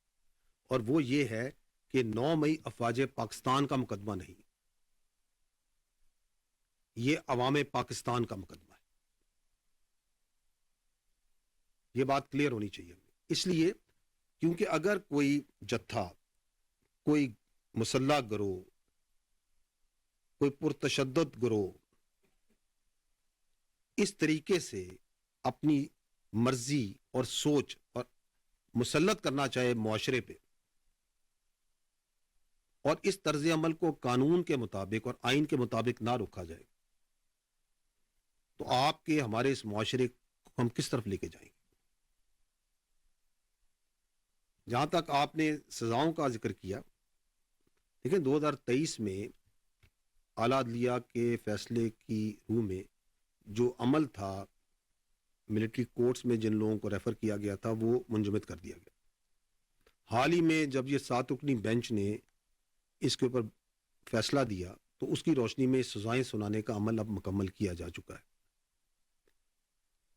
اور وہ یہ ہے کہ 9 مئی افواج پاکستان کا مقدمہ نہیں، یہ عوام پاکستان کا مقدمہ ہے. یہ بات کلیئر ہونی چاہیے. اس لیے کیونکہ اگر کوئی جتھا، کوئی مسلح گروہ، کوئی پرتشدد گروہ اس طریقے سے اپنی مرضی اور سوچ اور مسلط کرنا چاہے معاشرے پہ، اور اس طرز عمل کو قانون کے مطابق اور آئین کے مطابق نہ روکا جائے، تو آپ کے ہمارے اس معاشرے کو ہم کس طرف لے کے جائیں گے؟ جہاں تک آپ نے سزاؤں کا ذکر کیا، دیکھیں 2023 میں اعلیٰ عدلیہ کے فیصلے کی روح میں جو عمل تھا ملٹری کورٹس میں جن لوگوں کو ریفر کیا گیا تھا وہ منجمد کر دیا گیا. حال ہی میں جب یہ 7 رکنی بینچ نے اس کے اوپر فیصلہ دیا تو اس کی روشنی میں سزائیں سنانے کا عمل اب مکمل کیا جا چکا ہے،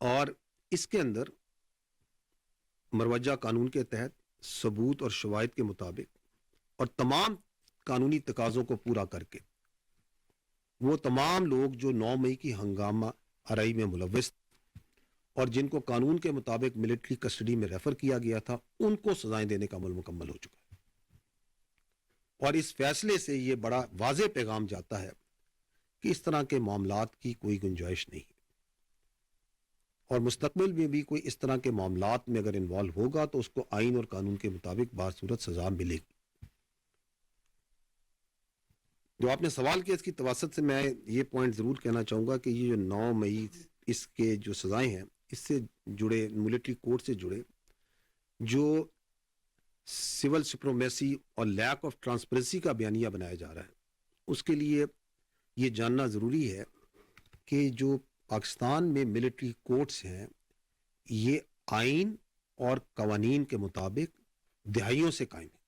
اور اس کے اندر مروجہ قانون کے تحت ثبوت اور شواہد کے مطابق اور تمام قانونی تقاضوں کو پورا کر کے وہ تمام لوگ جو 9 مئی کی ہنگامہ آرائی میں ملوث اور جن کو قانون کے مطابق ملٹری کسٹڈی میں ریفر کیا گیا تھا ان کو سزائیں دینے کا عمل مکمل ہو چکا ہے. اور اس فیصلے سے یہ بڑا واضح پیغام جاتا ہے کہ اس طرح کے معاملات کی کوئی گنجائش نہیں ہے، اور مستقبل میں بھی کوئی اس طرح کے معاملات میں اگر انوالو ہوگا تو اس کو آئین اور قانون کے مطابق باصورت سزا ملے گی. جو آپ نے سوال کیا اس کی توسط سے میں یہ پوائنٹ ضرور کہنا چاہوں گا کہ یہ جو 9 مئی اس کے جو سزائیں ہیں اس سے جڑے ملٹری کورٹ سے جڑے جو سول سپرومیسی اور لیک آف ٹرانسپیرنسی کا بیانیہ بنایا جا رہا ہے، اس کے لیے یہ جاننا ضروری ہے کہ جو پاکستان میں ملٹری کورٹس ہیں یہ آئین اور قوانین کے مطابق دہائیوں سے قائم ہے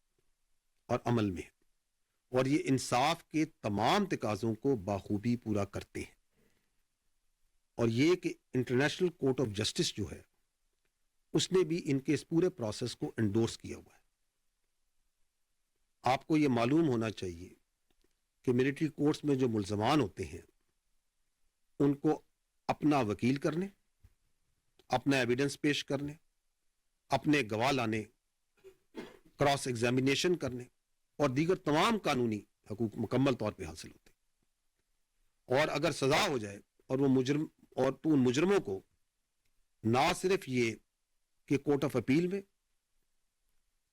اور عمل میں ہے، اور یہ انصاف کے تمام تقاضوں کو بخوبی پورا کرتے ہیں. اور یہ کہ انٹرنیشنل کورٹ آف جسٹس جو ہے اس نے بھی ان کے اس پورے پروسیس کو انڈورس کیا ہوا ہے. آپ کو یہ معلوم ہونا چاہیے کہ ملٹری کورٹس میں جو ملزمان ہوتے ہیں ان کو اپنا وکیل کرنے، اپنا ایویڈنس پیش کرنے، اپنے گواہ لانے، کراس ایگزامینیشن کرنے اور دیگر تمام قانونی حقوق مکمل طور پہ حاصل ہوتے ہیں. اور اگر سزا ہو جائے اور وہ مجرم اور تو ان مجرموں کو نہ صرف یہ کہ کورٹ آف اپیل میں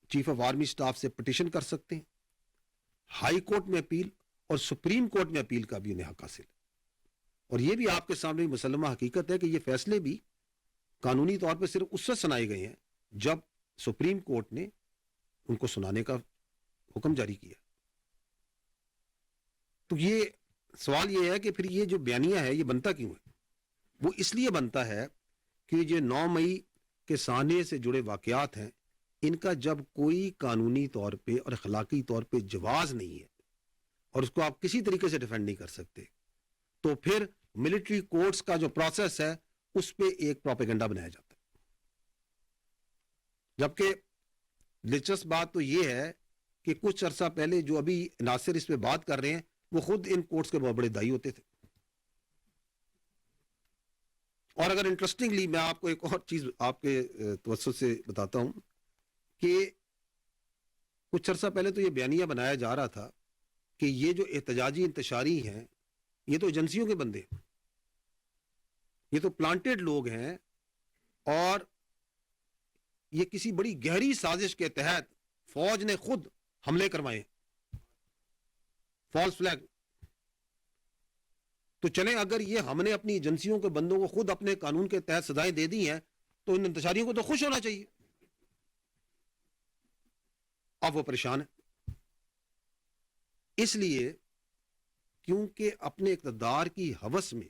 چیف آف آرمی سٹاف سے پٹیشن کر سکتے ہیں، ہائی کورٹ میں اپیل اور سپریم کورٹ میں اپیل کا بھی انہیں حق حاصل ہے. اور یہ بھی آپ کے سامنے مسلمہ حقیقت ہے کہ یہ فیصلے بھی قانونی طور پہ صرف اس سے سنائے گئے ہیں جب سپریم کورٹ نے ان کو سنانے کا حکم جاری کیا. تو یہ سوال یہ ہے کہ پھر یہ جو بیانیہ ہے یہ بنتا کیوں ہے؟ وہ اس لیے بنتا ہے کہ یہ 9 مئی کے سانحے سے جڑے واقعات ہیں، ان کا جب کوئی قانونی طور پہ اور اخلاقی طور پہ جواز نہیں ہے اور اس کو آپ کسی طریقے سے ڈیفینڈ نہیں کر سکتے، تو پھر ملٹری کورٹس کا جو پروسیس ہے اس پہ ایک پروپیگنڈا بنایا جاتا ہے. جبکہ دلچسپ بات تو یہ ہے کہ کچھ عرصہ پہلے جو ابھی ناصر اس پہ بات کر رہے ہیں وہ خود ان کورٹس کے بہت بڑے دائی ہوتے تھے. اور اگر انٹرسٹنگلی میں آپ کو ایک اور چیز آپ کے توسط سے بتاتا ہوں کہ کچھ عرصہ پہلے تو یہ بیانیہ بنایا جا رہا تھا کہ یہ جو احتجاجی انتشاری ہیں یہ تو ایجنسیوں کے بندے ہیں، یہ تو پلانٹڈ لوگ ہیں، اور یہ کسی بڑی گہری سازش کے تحت فوج نے خود حملے کروائے، فالس فلیگ. تو چلیں اگر یہ ہم نے اپنی ایجنسیوں کے بندوں کو خود اپنے قانون کے تحت سزائیں دے دی ہیں تو ان انتشاریوں کو تو خوش ہونا چاہیے. اب وہ پریشان ہے اس لیے کیونکہ اپنے اقتدار کی ہوس میں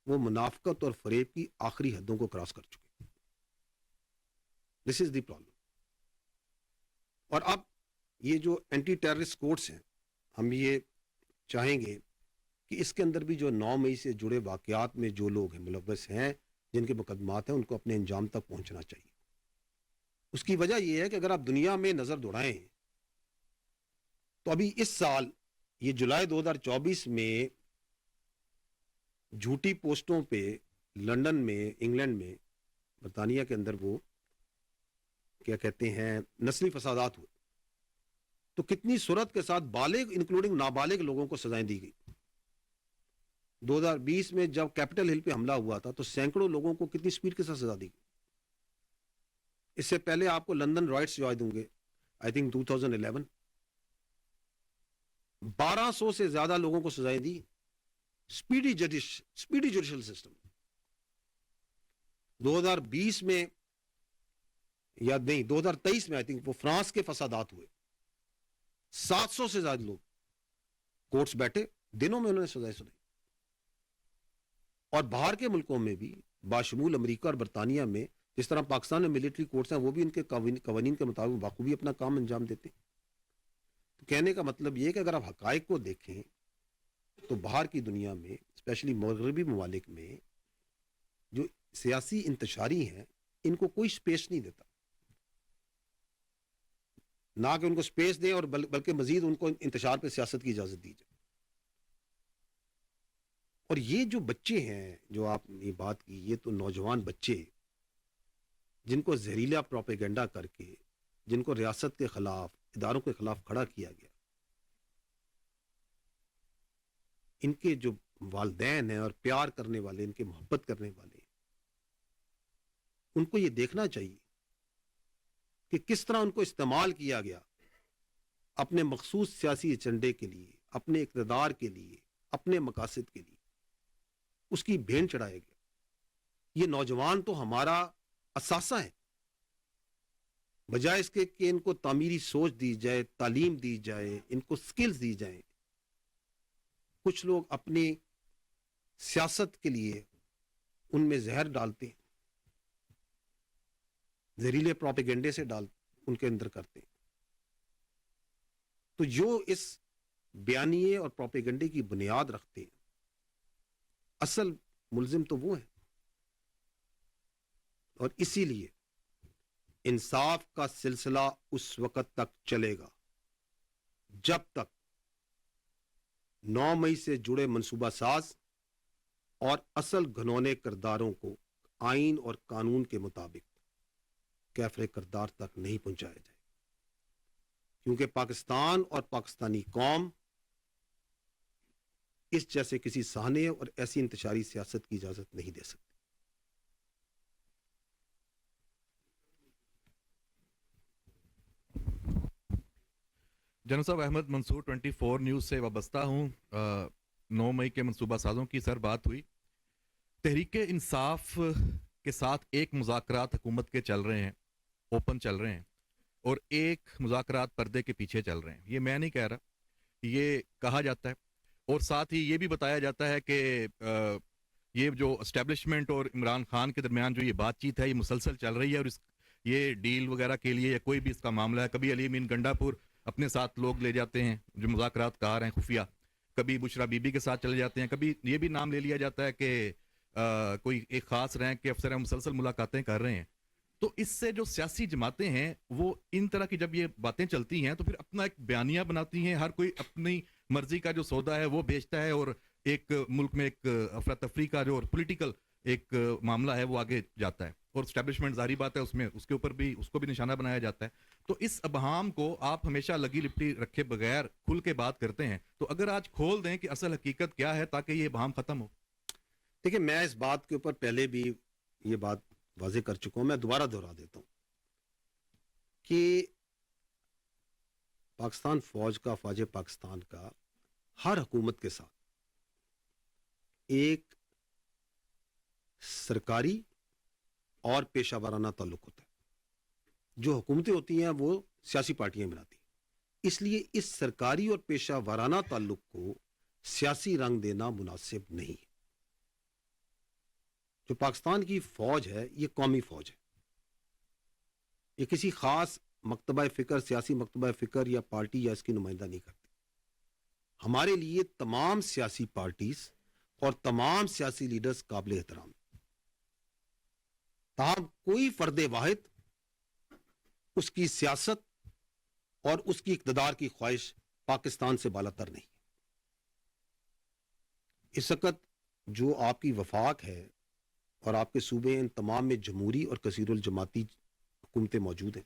وہ منافقت اور فریب کی آخری حدوں کو کراس کر چکے. دس از دی پرابلم. اور اب یہ جو اینٹی ٹیررسٹ کورٹس ہیں ہم یہ چاہیں گے کہ اس کے اندر بھی جو 9 مئی سے جڑے واقعات میں جو لوگ ہیں ملوث ہیں، جن کے مقدمات ہیں، ان کو اپنے انجام تک پہنچنا چاہیے. اس کی وجہ یہ ہے کہ اگر آپ دنیا میں نظر دوڑائیں تو ابھی اس سال یہ جولائی 2024 میں جھوٹی پوسٹوں پہ لندن میں، انگلینڈ میں، برطانیہ کے اندر وہ کیا کہتے ہیں نسلی فسادات ہوئے، تو کتنی صورت کے ساتھ بالغ انکلوڈنگ نابالغ لوگوں کو سزائیں دی گئی. 2020 میں جب کیپٹل ہل پہ حملہ ہوا تھا تو سینکڑوں لوگوں کو کتنی سپیڈ کے ساتھ سزا دی گئی. اس سے پہلے آپ کو لندن رائٹس یاد ہوں گے، آئی تھنک 2011 1200 سے زیادہ لوگوں کو سزائیں دی. Speedy judicial system. 2020 میں یا نہیں 2023 میں آئی تھنک وہ فرانس کے فسادات ہوئے، 700 سے زیادہ لوگ کورٹس بیٹھے، دنوں میں انہوں نے سزائیں سنائی. اور باہر کے ملکوں میں بھی باشمول امریکہ اور برطانیہ میں جس طرح پاکستان میں ملٹری کورٹس ہیں، وہ بھی ان کے قوانین کے مطابق بخوبی اپنا کام انجام دیتے ہیں. تو کہنے کا مطلب یہ کہ اگر آپ حقائق کو دیکھیں تو باہر کی دنیا میں اسپیشلی مغربی ممالک میں جو سیاسی انتشاری ہیں ان کو کوئی سپیس نہیں دیتا، نہ کہ ان کو سپیس دیں اور بلکہ مزید ان کو انتشار پہ سیاست کی اجازت دی جائے. اور یہ جو بچے ہیں جو آپ نے بات کی، یہ تو نوجوان بچے جن کو زہریلا پروپیگنڈا کر کے، جن کو ریاست کے خلاف، اداروں کے خلاف کھڑا کیا گیا، ان کے جو والدین ہیں اور پیار کرنے والے، ان کے محبت کرنے والے، ان کو یہ دیکھنا چاہیے کہ کس طرح ان کو استعمال کیا گیا اپنے مخصوص سیاسی ایجنڈے کے لیے، اپنے اقتدار کے لیے، اپنے مقاصد کے لیے. اس کی بھین چڑھایا گیا. یہ نوجوان تو ہمارا اثاثہ ہے. بجائے اس کے کہ ان کو تعمیری سوچ دی جائے، تعلیم دی جائے، ان کو سکلز دی جائیں، کچھ لوگ اپنی سیاست کے لیے ان میں زہر ڈالتے ہیں، زہریلے پروپیگنڈے سے ان کے اندر کرتے ہیں. تو جو اس بیانیے اور پروپیگنڈے کی بنیاد رکھتے ہیں، اصل ملزم تو وہ ہیں. اور اسی لیے انصاف کا سلسلہ اس وقت تک چلے گا جب تک 9 مئی سے جڑے منصوبہ ساز اور اصل گھنونے کرداروں کو آئین اور قانون کے مطابق کیفر کردار تک نہیں پہنچایا جائے. کیونکہ پاکستان اور پاکستانی قوم اس جیسے کسی سہانے اور ایسی انتشاری سیاست کی اجازت نہیں دے سکتی. جنرل صاحب، احمد منصور 24 نیوز سے وابستہ ہوں. 9 مئی کے منصوبہ سازوں کی سر بات ہوئی. تحریک انصاف کے ساتھ ایک مذاکرات حکومت کے چل رہے ہیں، اوپن چل رہے ہیں، اور ایک مذاکرات پردے کے پیچھے چل رہے ہیں. یہ میں نہیں کہہ رہا، یہ کہا جاتا ہے. اور ساتھ ہی یہ بھی بتایا جاتا ہے کہ یہ جو اسٹیبلشمنٹ اور عمران خان کے درمیان جو یہ بات چیت ہے یہ مسلسل چل رہی ہے. اور یہ ڈیل وغیرہ کے لیے یا کوئی بھی اس کا معاملہ ہے، کبھی علی امین گنڈا پور اپنے ساتھ لوگ لے جاتے ہیں جو مذاکرات کار ہیں خفیہ، کبھی بشرا بی بی کے ساتھ چلے جاتے ہیں، کبھی یہ بھی نام لے لیا جاتا ہے کہ کوئی ایک خاص رینک کے افسر ہیں مسلسل ملاقاتیں کر رہے ہیں. تو اس سے جو سیاسی جماعتیں ہیں وہ ان طرح کی جب یہ باتیں چلتی ہیں تو پھر اپنا ایک بیانیہ بناتی ہیں، ہر کوئی اپنی مرضی کا جو سودا ہے وہ بیچتا ہے، اور ایک ملک میں ایک افراتفری کا جو پولیٹیکل ایک معاملہ ہے وہ آگے جاتا ہے. اور اسٹیبلشمنٹ ظاہری بات ہے اس کے اوپر بھی اس کو بھی نشانہ بنایا جاتا ہے. تو اس ابہام کو آپ ہمیشہ لگی لپٹی رکھے بغیر کھل کے بات کرتے ہیں، تو اگر آج کھول دیں کہ اصل حقیقت کیا ہے تاکہ یہ ابہام ختم ہو. دیکھیں، میں اس بات کے اوپر پہلے بھی یہ بات واضح کر چکا ہوں، میں دوبارہ دہرا دیتا ہوں کہ پاکستان فوج کا، فوج پاکستان کا ہر حکومت کے ساتھ ایک سرکاری اور پیشہ ورانہ تعلق ہوتا ہے. جو حکومتیں ہوتی ہیں وہ سیاسی پارٹیاں بناتی ہیں، اس لیے اس سرکاری اور پیشہ ورانہ تعلق کو سیاسی رنگ دینا مناسب نہیں ہے. جو پاکستان کی فوج ہے یہ قومی فوج ہے، یہ کسی خاص مکتبہ فکر، سیاسی مکتبہ فکر یا پارٹی یا اس کی نمائندہ نہیں کرتی. ہمارے لیے تمام سیاسی پارٹیز اور تمام سیاسی لیڈرز قابل احترام، تاہم کوئی فرد واحد اس کی سیاست اور اس کی اقتدار کی خواہش پاکستان سے بالاتر نہیں۔ اس وقت جو آپ کی وفاق ہے اور آپ کے صوبے، ان تمام میں جمہوری اور کثیر الجماعتی حکومتیں موجود ہیں۔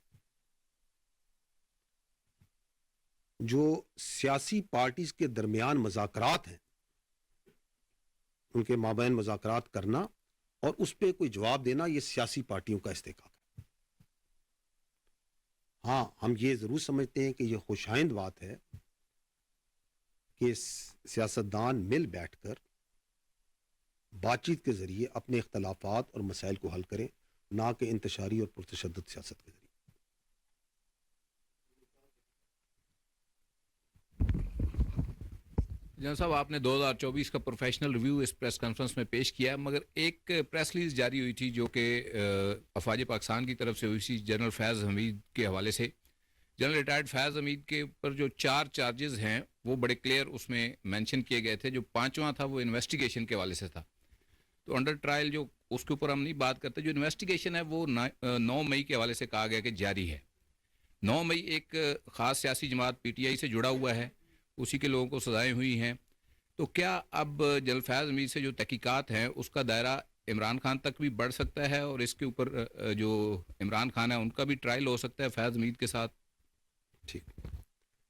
جو سیاسی پارٹیز کے درمیان مذاکرات ہیں، ان کے مابین مذاکرات کرنا اور اس پہ کوئی جواب دینا، یہ سیاسی پارٹیوں کا استحقاق ہے۔ ہاں، ہم یہ ضرور سمجھتے ہیں کہ یہ خوشائند بات ہے کہ سیاستدان مل بیٹھ کر بات چیت کے ذریعے اپنے اختلافات اور مسائل کو حل کریں، نہ کہ انتشاری اور پرتشدد سیاست کے ذریعے۔ جناب صاحب، آپ نے 2024 کا پروفیشنل ریویو اس پریس کانفرنس میں پیش کیا، مگر ایک پریس ریلیز جاری ہوئی تھی جو کہ افواج پاکستان کی طرف سے ہوئی تھی جنرل فیض حمید کے حوالے سے۔ جنرل ریٹائرڈ فیض حمید کے اوپر جو 4 چارجز ہیں وہ بڑے کلیئر اس میں مینشن کیے گئے تھے۔ جو 5واں تھا وہ انویسٹیگیشن کے حوالے سے تھا، تو انڈر ٹرائل جو اس کے اوپر ہم نہیں بات کرتے۔ جو انویسٹیگیشن ہے وہ 9 مئی کے حوالے سے کہا گیا کہ جاری ہے۔ 9 مئی ایک خاص سیاسی جماعت پی ٹی آئی سے جڑا ہوا ہے، اسی کے لوگوں کو سزائیں ہوئی ہیں، تو کیا اب جنرل فیض حمید سے جو تحقیقات ہیں اس کا دائرہ عمران خان تک بھی بڑھ سکتا ہے، اور اس کے اوپر جو عمران خان ہے ان کا بھی ٹرائل ہو سکتا ہے فیض حمید کے ساتھ؟ ٹھیک،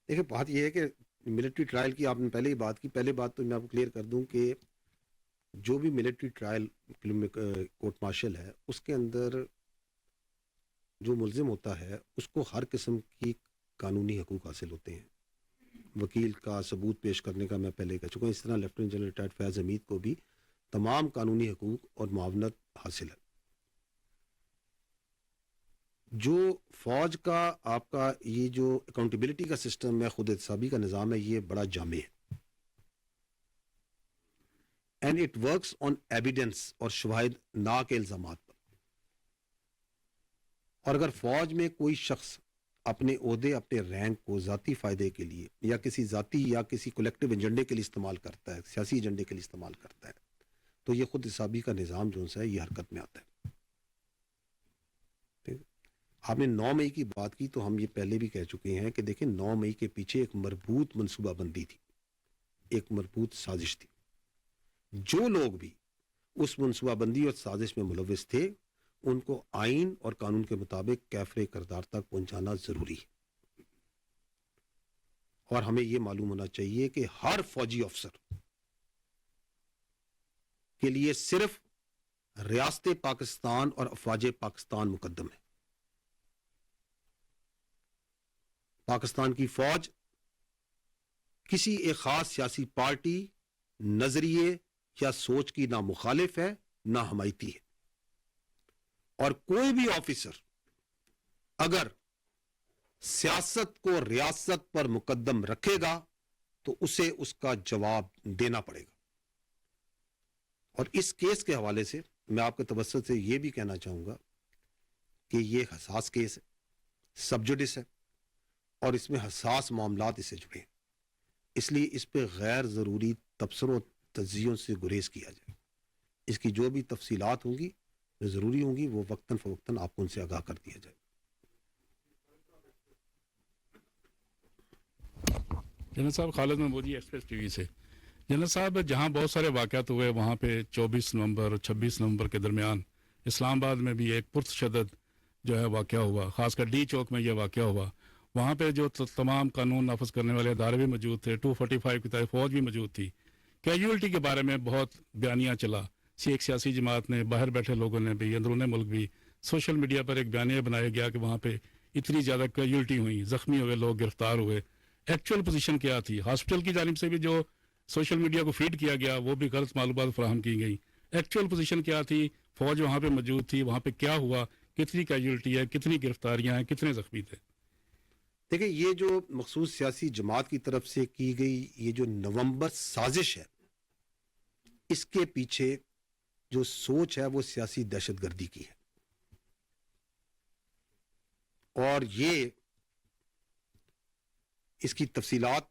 دیکھیں بات یہ ہے کہ ملٹری ٹرائل کی آپ نے پہلے ہی بات کی۔ پہلے بات تو میں آپ کو کلیئر کر دوں کہ جو بھی ملٹری ٹرائل کورٹ مارشل ہے، اس کے اندر جو ملزم ہوتا ہے اس کو ہر قسم کی قانونی حقوق حاصل ہوتے ہیں۔ وکیل کا ثبوت پیش کرنے کا میں پہلے کہہ چکا ہوں، اس طرح لیفٹیننٹ جنرل ریٹائرڈ فیض حمید کو بھی تمام قانونی حقوق اور معاونت حاصل ہے۔ جو فوج کا آپ کا یہ جو اکاؤنٹیبلٹی کا سسٹم ہے، خود احتسابی کا نظام ہے، یہ بڑا جامع ہے، and it works on evidence اور شواہد نہ کے الزامات پر۔ اور اگر فوج میں کوئی شخص اپنے عہدے، اپنے رینک کو ذاتی فائدے کے لیے یا کسی ذاتی یا کسی کولیکٹیو ایجنڈے کے لیے استعمال کرتا ہے، سیاسی ایجنڈے کے لیے استعمال کرتا ہے، تو یہ خود حسابی کا نظام جو ہے یہ حرکت میں آتا ہے۔ آپ نے 9 مئی کی بات کی، تو ہم یہ پہلے بھی کہہ چکے ہیں کہ دیکھیں 9 مئی کے پیچھے ایک مربوط منصوبہ بندی تھی، ایک مربوط سازش تھی۔ جو لوگ بھی اس منصوبہ بندی اور سازش میں ملوث تھے، ان کو آئین اور قانون کے مطابق کیفر کردار تک پہنچانا ضروری ہے۔ اور ہمیں یہ معلوم ہونا چاہیے کہ ہر فوجی افسر کے لیے صرف ریاست پاکستان اور افواج پاکستان مقدم ہے۔ پاکستان کی فوج کسی ایک خاص سیاسی پارٹی، نظریے یا سوچ کی نہ مخالف ہے نہ حمایتی ہے، اور کوئی بھی آفیسر اگر سیاست کو ریاست پر مقدم رکھے گا تو اسے اس کا جواب دینا پڑے گا۔ اور اس کیس کے حوالے سے میں آپ کے توسط سے یہ بھی کہنا چاہوں گا کہ یہ حساس کیس ہے، سب جوڈس ہے، اور اس میں حساس معاملات اس سے جڑے ہیں، اس لیے اس پہ غیر ضروری تبصروں تجزیوں سے گریز کیا جائے۔ اس کی جو بھی تفصیلات ہوں گی، جو ضروری ہوں گی، وہ وقتاً فوقتاً آپ کو ان سے آگاہ کر دیا جائے۔ جنرل صاحب، خالد محمودی ایکسپریس ٹی وی سے۔ جنرل صاحب، جہاں بہت سارے واقعات ہوئے، وہاں پہ 24 نومبر اور 26 نومبر کے درمیان اسلام آباد میں بھی ایک پرتشدد جو ہے واقعہ ہوا، خاص کر ڈی چوک میں یہ واقعہ ہوا۔ وہاں پہ جو تمام قانون نافذ کرنے والے ادارے بھی موجود تھے، 245 کی طرح فوج بھی موجود تھی۔ کیجولٹی کے بارے میں بہت بیانیہ چلا، ایک سیاسی جماعت نے، باہر بیٹھے لوگوں نے بھی، اندرون ملک بھی، سوشل میڈیا پر ایک بیانیہ بنایا گیا کہ وہاں پہ اتنی زیادہ کیجولٹی ہوئی، زخمی ہوئے لوگ، گرفتار ہوئے۔ ایکچوئل پوزیشن کیا تھی؟ ہاسپٹل کی جانب سے بھی جو سوشل میڈیا کو فیڈ کیا گیا وہ بھی غلط معلومات فراہم کی گئی۔ ایکچوئل پوزیشن کیا تھی؟ فوج وہاں پہ موجود تھی، وہاں پہ کیا ہوا، کتنی کیجولٹی ہے، کتنی گرفتاریاں ہیں، کتنے زخمی تھے؟ دیکھیں، یہ جو مخصوص سیاسی جماعت کی طرف سے کی گئی یہ جو نومبر سازش ہے، اس کے پیچھے جو سوچ ہے وہ سیاسی دہشت گردی کی ہے، اور یہ اس کی تفصیلات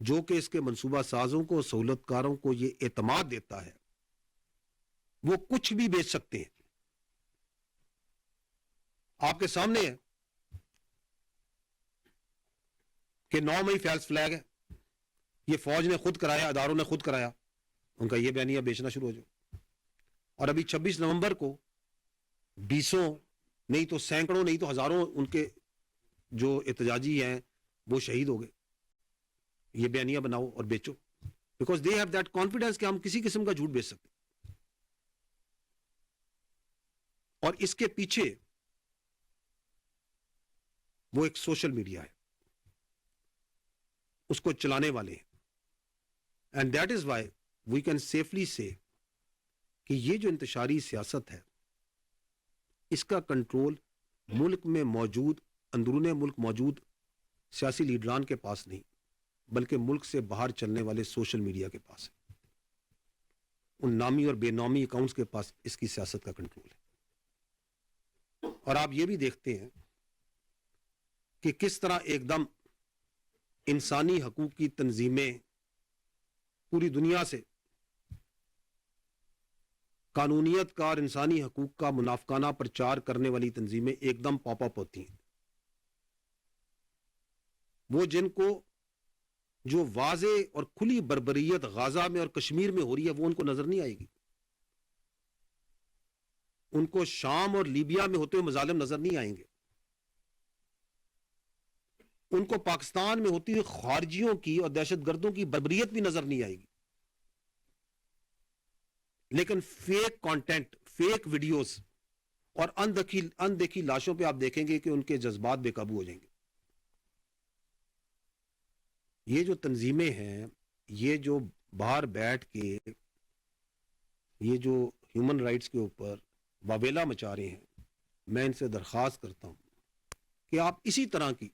جو کہ اس کے منصوبہ سازوں کو سہولت کاروں کو یہ اعتماد دیتا ہے وہ کچھ بھی بیچ سکتے ہیں. آپ کے سامنے ہے کہ 9 مئی فیلس فلیگ ہے, یہ فوج نے خود کرایا, اداروں نے خود کرایا, ان کا یہ بیانیہ بیچنا شروع ہو جائے. اور ابھی 26 نومبر کو بیسوں نہیں تو سینکڑوں نہیں تو ہزاروں ان کے جو احتجاجی ہیں وہ شہید ہو گئے. یہ بیانیہ بناؤ اور بیچو, because they have that confidence کہ ہم کسی قسم کا جھوٹ بیچ سکتے. اور اس کے پیچھے وہ ایک سوشل میڈیا ہے, اس کو چلانے والے ہیں. And that is why we can safely say کہ یہ جو انتشاری سیاست ہے اس کا کنٹرول ملک میں موجود, اندرون ملک موجود سیاسی لیڈران کے پاس نہیں, بلکہ ملک سے باہر چلنے والے سوشل میڈیا کے پاس ہے. ان نامی اور بے نامی اکاؤنٹس کے پاس اس کی سیاست کا کنٹرول ہے. اور آپ یہ بھی دیکھتے ہیں کہ کس طرح ایک دم انسانی حقوق کی تنظیمیں پوری دنیا سے قانونیت کا اور انسانی حقوق کا منافقانہ پرچار کرنے والی تنظیمیں ایک دم پاپ اپ ہوتی ہیں. وہ جن کو جو واضح اور کھلی بربریت غازہ میں اور کشمیر میں ہو رہی ہے وہ ان کو نظر نہیں آئے گی. ان کو شام اور لیبیا میں ہوتے ہوئے مظالم نظر نہیں آئیں گے. ان کو پاکستان میں ہوتی ہوئی خارجیوں کی اور دہشت گردوں کی بربریت بھی نظر نہیں آئے گی. لیکن فیک کانٹینٹ, فیک ویڈیوز اور اندیکھی لاشوں پہ آپ دیکھیں گے کہ ان کے جذبات بے قابو ہو جائیں گے. یہ جو تنظیمیں ہیں, یہ جو باہر بیٹھ کے یہ جو ہیومن رائٹس کے اوپر واویلا مچا رہے ہیں, میں ان سے درخواست کرتا ہوں کہ آپ اسی طرح کی,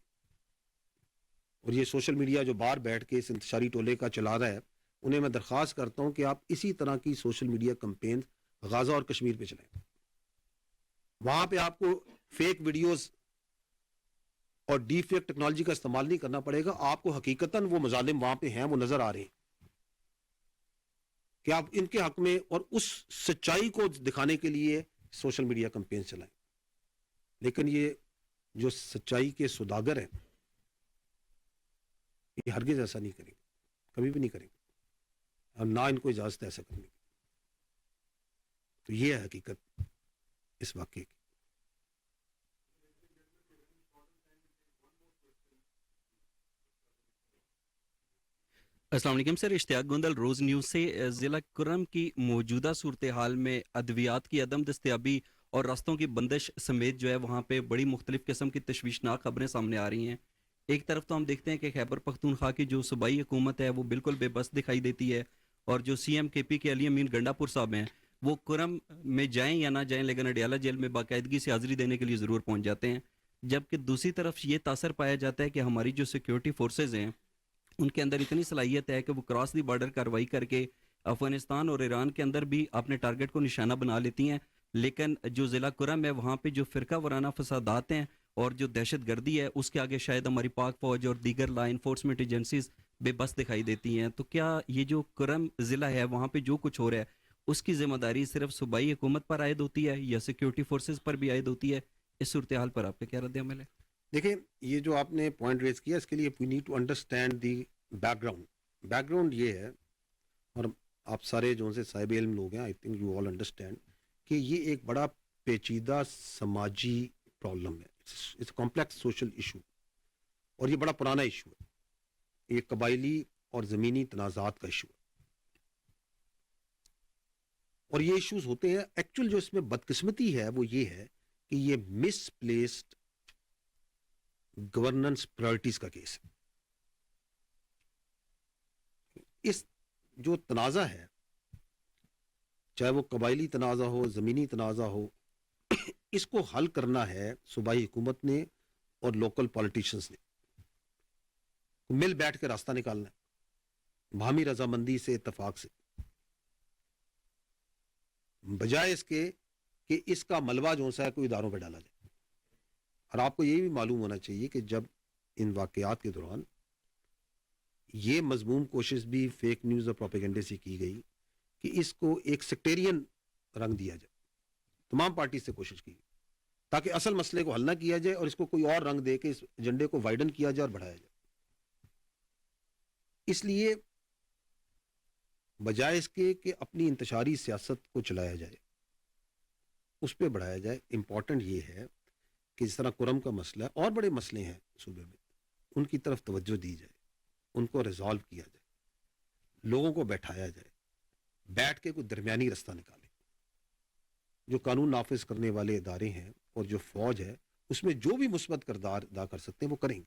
اور یہ سوشل میڈیا جو باہر بیٹھ کے اس انتشاری ٹولے کا چلا رہا ہے, انہیں میں درخواست کرتا ہوں کہ آپ اسی طرح کی سوشل میڈیا کمپین غازہ اور کشمیر پہ چلائیں. وہاں پہ آپ کو فیک ویڈیوز اور ڈی فیک ٹیکنالوجی کا استعمال نہیں کرنا پڑے گا. آپ کو حقیقتاً وہ مظالم وہاں پہ ہیں وہ نظر آ رہے ہیں کہ آپ ان کے حق میں اور اس سچائی کو دکھانے کے لیے سوشل میڈیا کمپین چلائیں. لیکن یہ جو سچائی کے سوداگر ہیں یہ ہرگز ایسا نہیں کریں گے, کبھی بھی نہیں کریں گے, اور نہ ان کو اجازت ہے ایسا کرنے کی. تو یہ ہے حقیقت اس واقعے کی. السلام علیکم سر, اشتیاق گوندل, روز نیوز سے. ضلع کرم کی موجودہ صورتحال میں ادویات کی عدم دستیابی اور راستوں کی بندش سمیت جو ہے وہاں پہ بڑی مختلف قسم کی تشویشناک خبریں سامنے آ رہی ہیں. ایک طرف تو ہم دیکھتے ہیں کہ خیبر پختونخوا کی جو صوبائی حکومت ہے وہ بالکل بے بس دکھائی دیتی ہے, اور جو سی ایم کے پی کے علی امین گنڈا پور صاحب ہیں وہ کرم میں جائیں یا نہ جائیں لیکن اڈیالہ جیل میں باقاعدگی سے حاضری دینے کے لیے ضرور پہنچ جاتے ہیں. جبکہ دوسری طرف یہ تاثر پایا جاتا ہے کہ ہماری جو سیکیورٹی فورسز ہیں ان کے اندر اتنی صلاحیت ہے کہ وہ کراس دی بارڈر کارروائی کر کے افغانستان اور ایران کے اندر بھی اپنے ٹارگٹ کو نشانہ بنا لیتی ہیں. لیکن جو ضلع کرم ہے وہاں پہ جو فرقہ وارانہ فسادات ہیں اور جو دہشت گردی ہے اس کے آگے شاید ہماری پاک فوج اور دیگر لا انفورسمنٹ ایجنسیز بے بس دکھائی دیتی ہیں. تو کیا یہ جو کرم ضلع ہے وہاں پہ جو کچھ ہو رہا ہے اس کی ذمہ داری صرف صوبائی حکومت پر عائد ہوتی ہے یا سیکیورٹی فورسز پر بھی عائد ہوتی ہے؟ اس صورتحال پر آپ کا کیا رد عمل ہے؟ دیکھیں, یہ جو آپ نے پوائنٹ ریز کیا اس کے لیے we need to understand the background یہ ہے, اور آپ سارے جو سے صاحب علم لوگ ہیں, I think you all understand کہ یہ ایک بڑا پیچیدہ سماجی پرابلم ہے. اٹس کمپلیکس سوشل ایشو, اور یہ بڑا پرانا ایشو ہے. یہ قبائلی اور زمینی تنازعات کا ایشو ہے, اور یہ ایشوز ہوتے ہیں. ایکچوئل جو اس میں بدقسمتی ہے وہ یہ ہے کہ یہ مس پلیسڈ گورننس پرائرٹیز کا کیس ہے. اس جو تنازع ہے, چاہے وہ قبائلی تنازع ہو, زمینی تنازع ہو, اس کو حل کرنا ہے صوبائی حکومت نے اور لوکل پالیٹیشنز نے. مل بیٹھ کے راستہ نکالنا ہے باہمی رضامندی سے, اتفاق سے, بجائے اس کے کہ اس کا ملبہ جو سا ہے کوئی اداروں پہ ڈالا جائے. اور آپ کو یہ بھی معلوم ہونا چاہیے کہ جب ان واقعات کے دوران یہ مضموم کوشش بھی فیک نیوز اور پروپیگنڈے سے کی گئی کہ اس کو ایک سیکٹیرین رنگ دیا جائے. تمام پارٹی سے کوشش کی تاکہ اصل مسئلے کو حل نہ کیا جائے اور اس کو کوئی اور رنگ دے کے اس ایجنڈے کو وائڈن کیا جائے اور بڑھایا جائے. اس لیے بجائے اس کے کہ اپنی انتشاری سیاست کو چلایا جائے, اس پہ بڑھایا جائے, امپورٹنٹ یہ ہے کہ جس طرح کرم کا مسئلہ ہے اور بڑے مسئلے ہیں صوبے میں, ان کی طرف توجہ دی جائے, ان کو ریزالو کیا جائے, لوگوں کو بیٹھایا جائے, بیٹھ کے کوئی درمیانی رستہ نکالے. جو قانون نافذ کرنے والے ادارے ہیں اور جو فوج ہے اس میں جو بھی مثبت کردار ادا کر سکتے ہیں وہ کریں گے.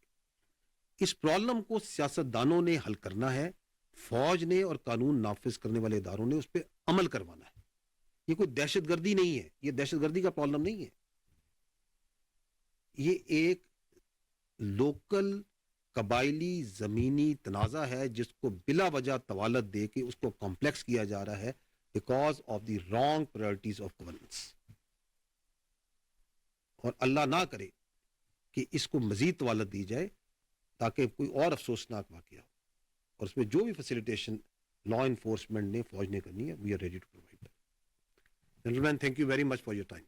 اس پرابلم کو سیاستدانوں نے حل کرنا ہے, فوج نے اور قانون نافذ کرنے والے اداروں نے اس پہ عمل کروانا ہے. یہ کوئی دہشت گردی نہیں ہے, یہ دہشت گردی کا پرابلم نہیں ہے, یہ ایک لوکل قبائلی زمینی تنازع ہے جس کو بلا وجہ طوالت دے کے اس کو کمپلیکس کیا جا رہا ہے because of the wrong priorities of governance. اور اللہ نہ کرے کہ اس کو مزید طوالت دی جائے تاکہ کوئی اور افسوسناک واقعہ ہو, اور اس میں جو بھی فیسیلیٹیشن لا انفورسمنٹ نے فوج نے کرنی ہے, we are ready to provide. Gentlemen, thank you very much for your time.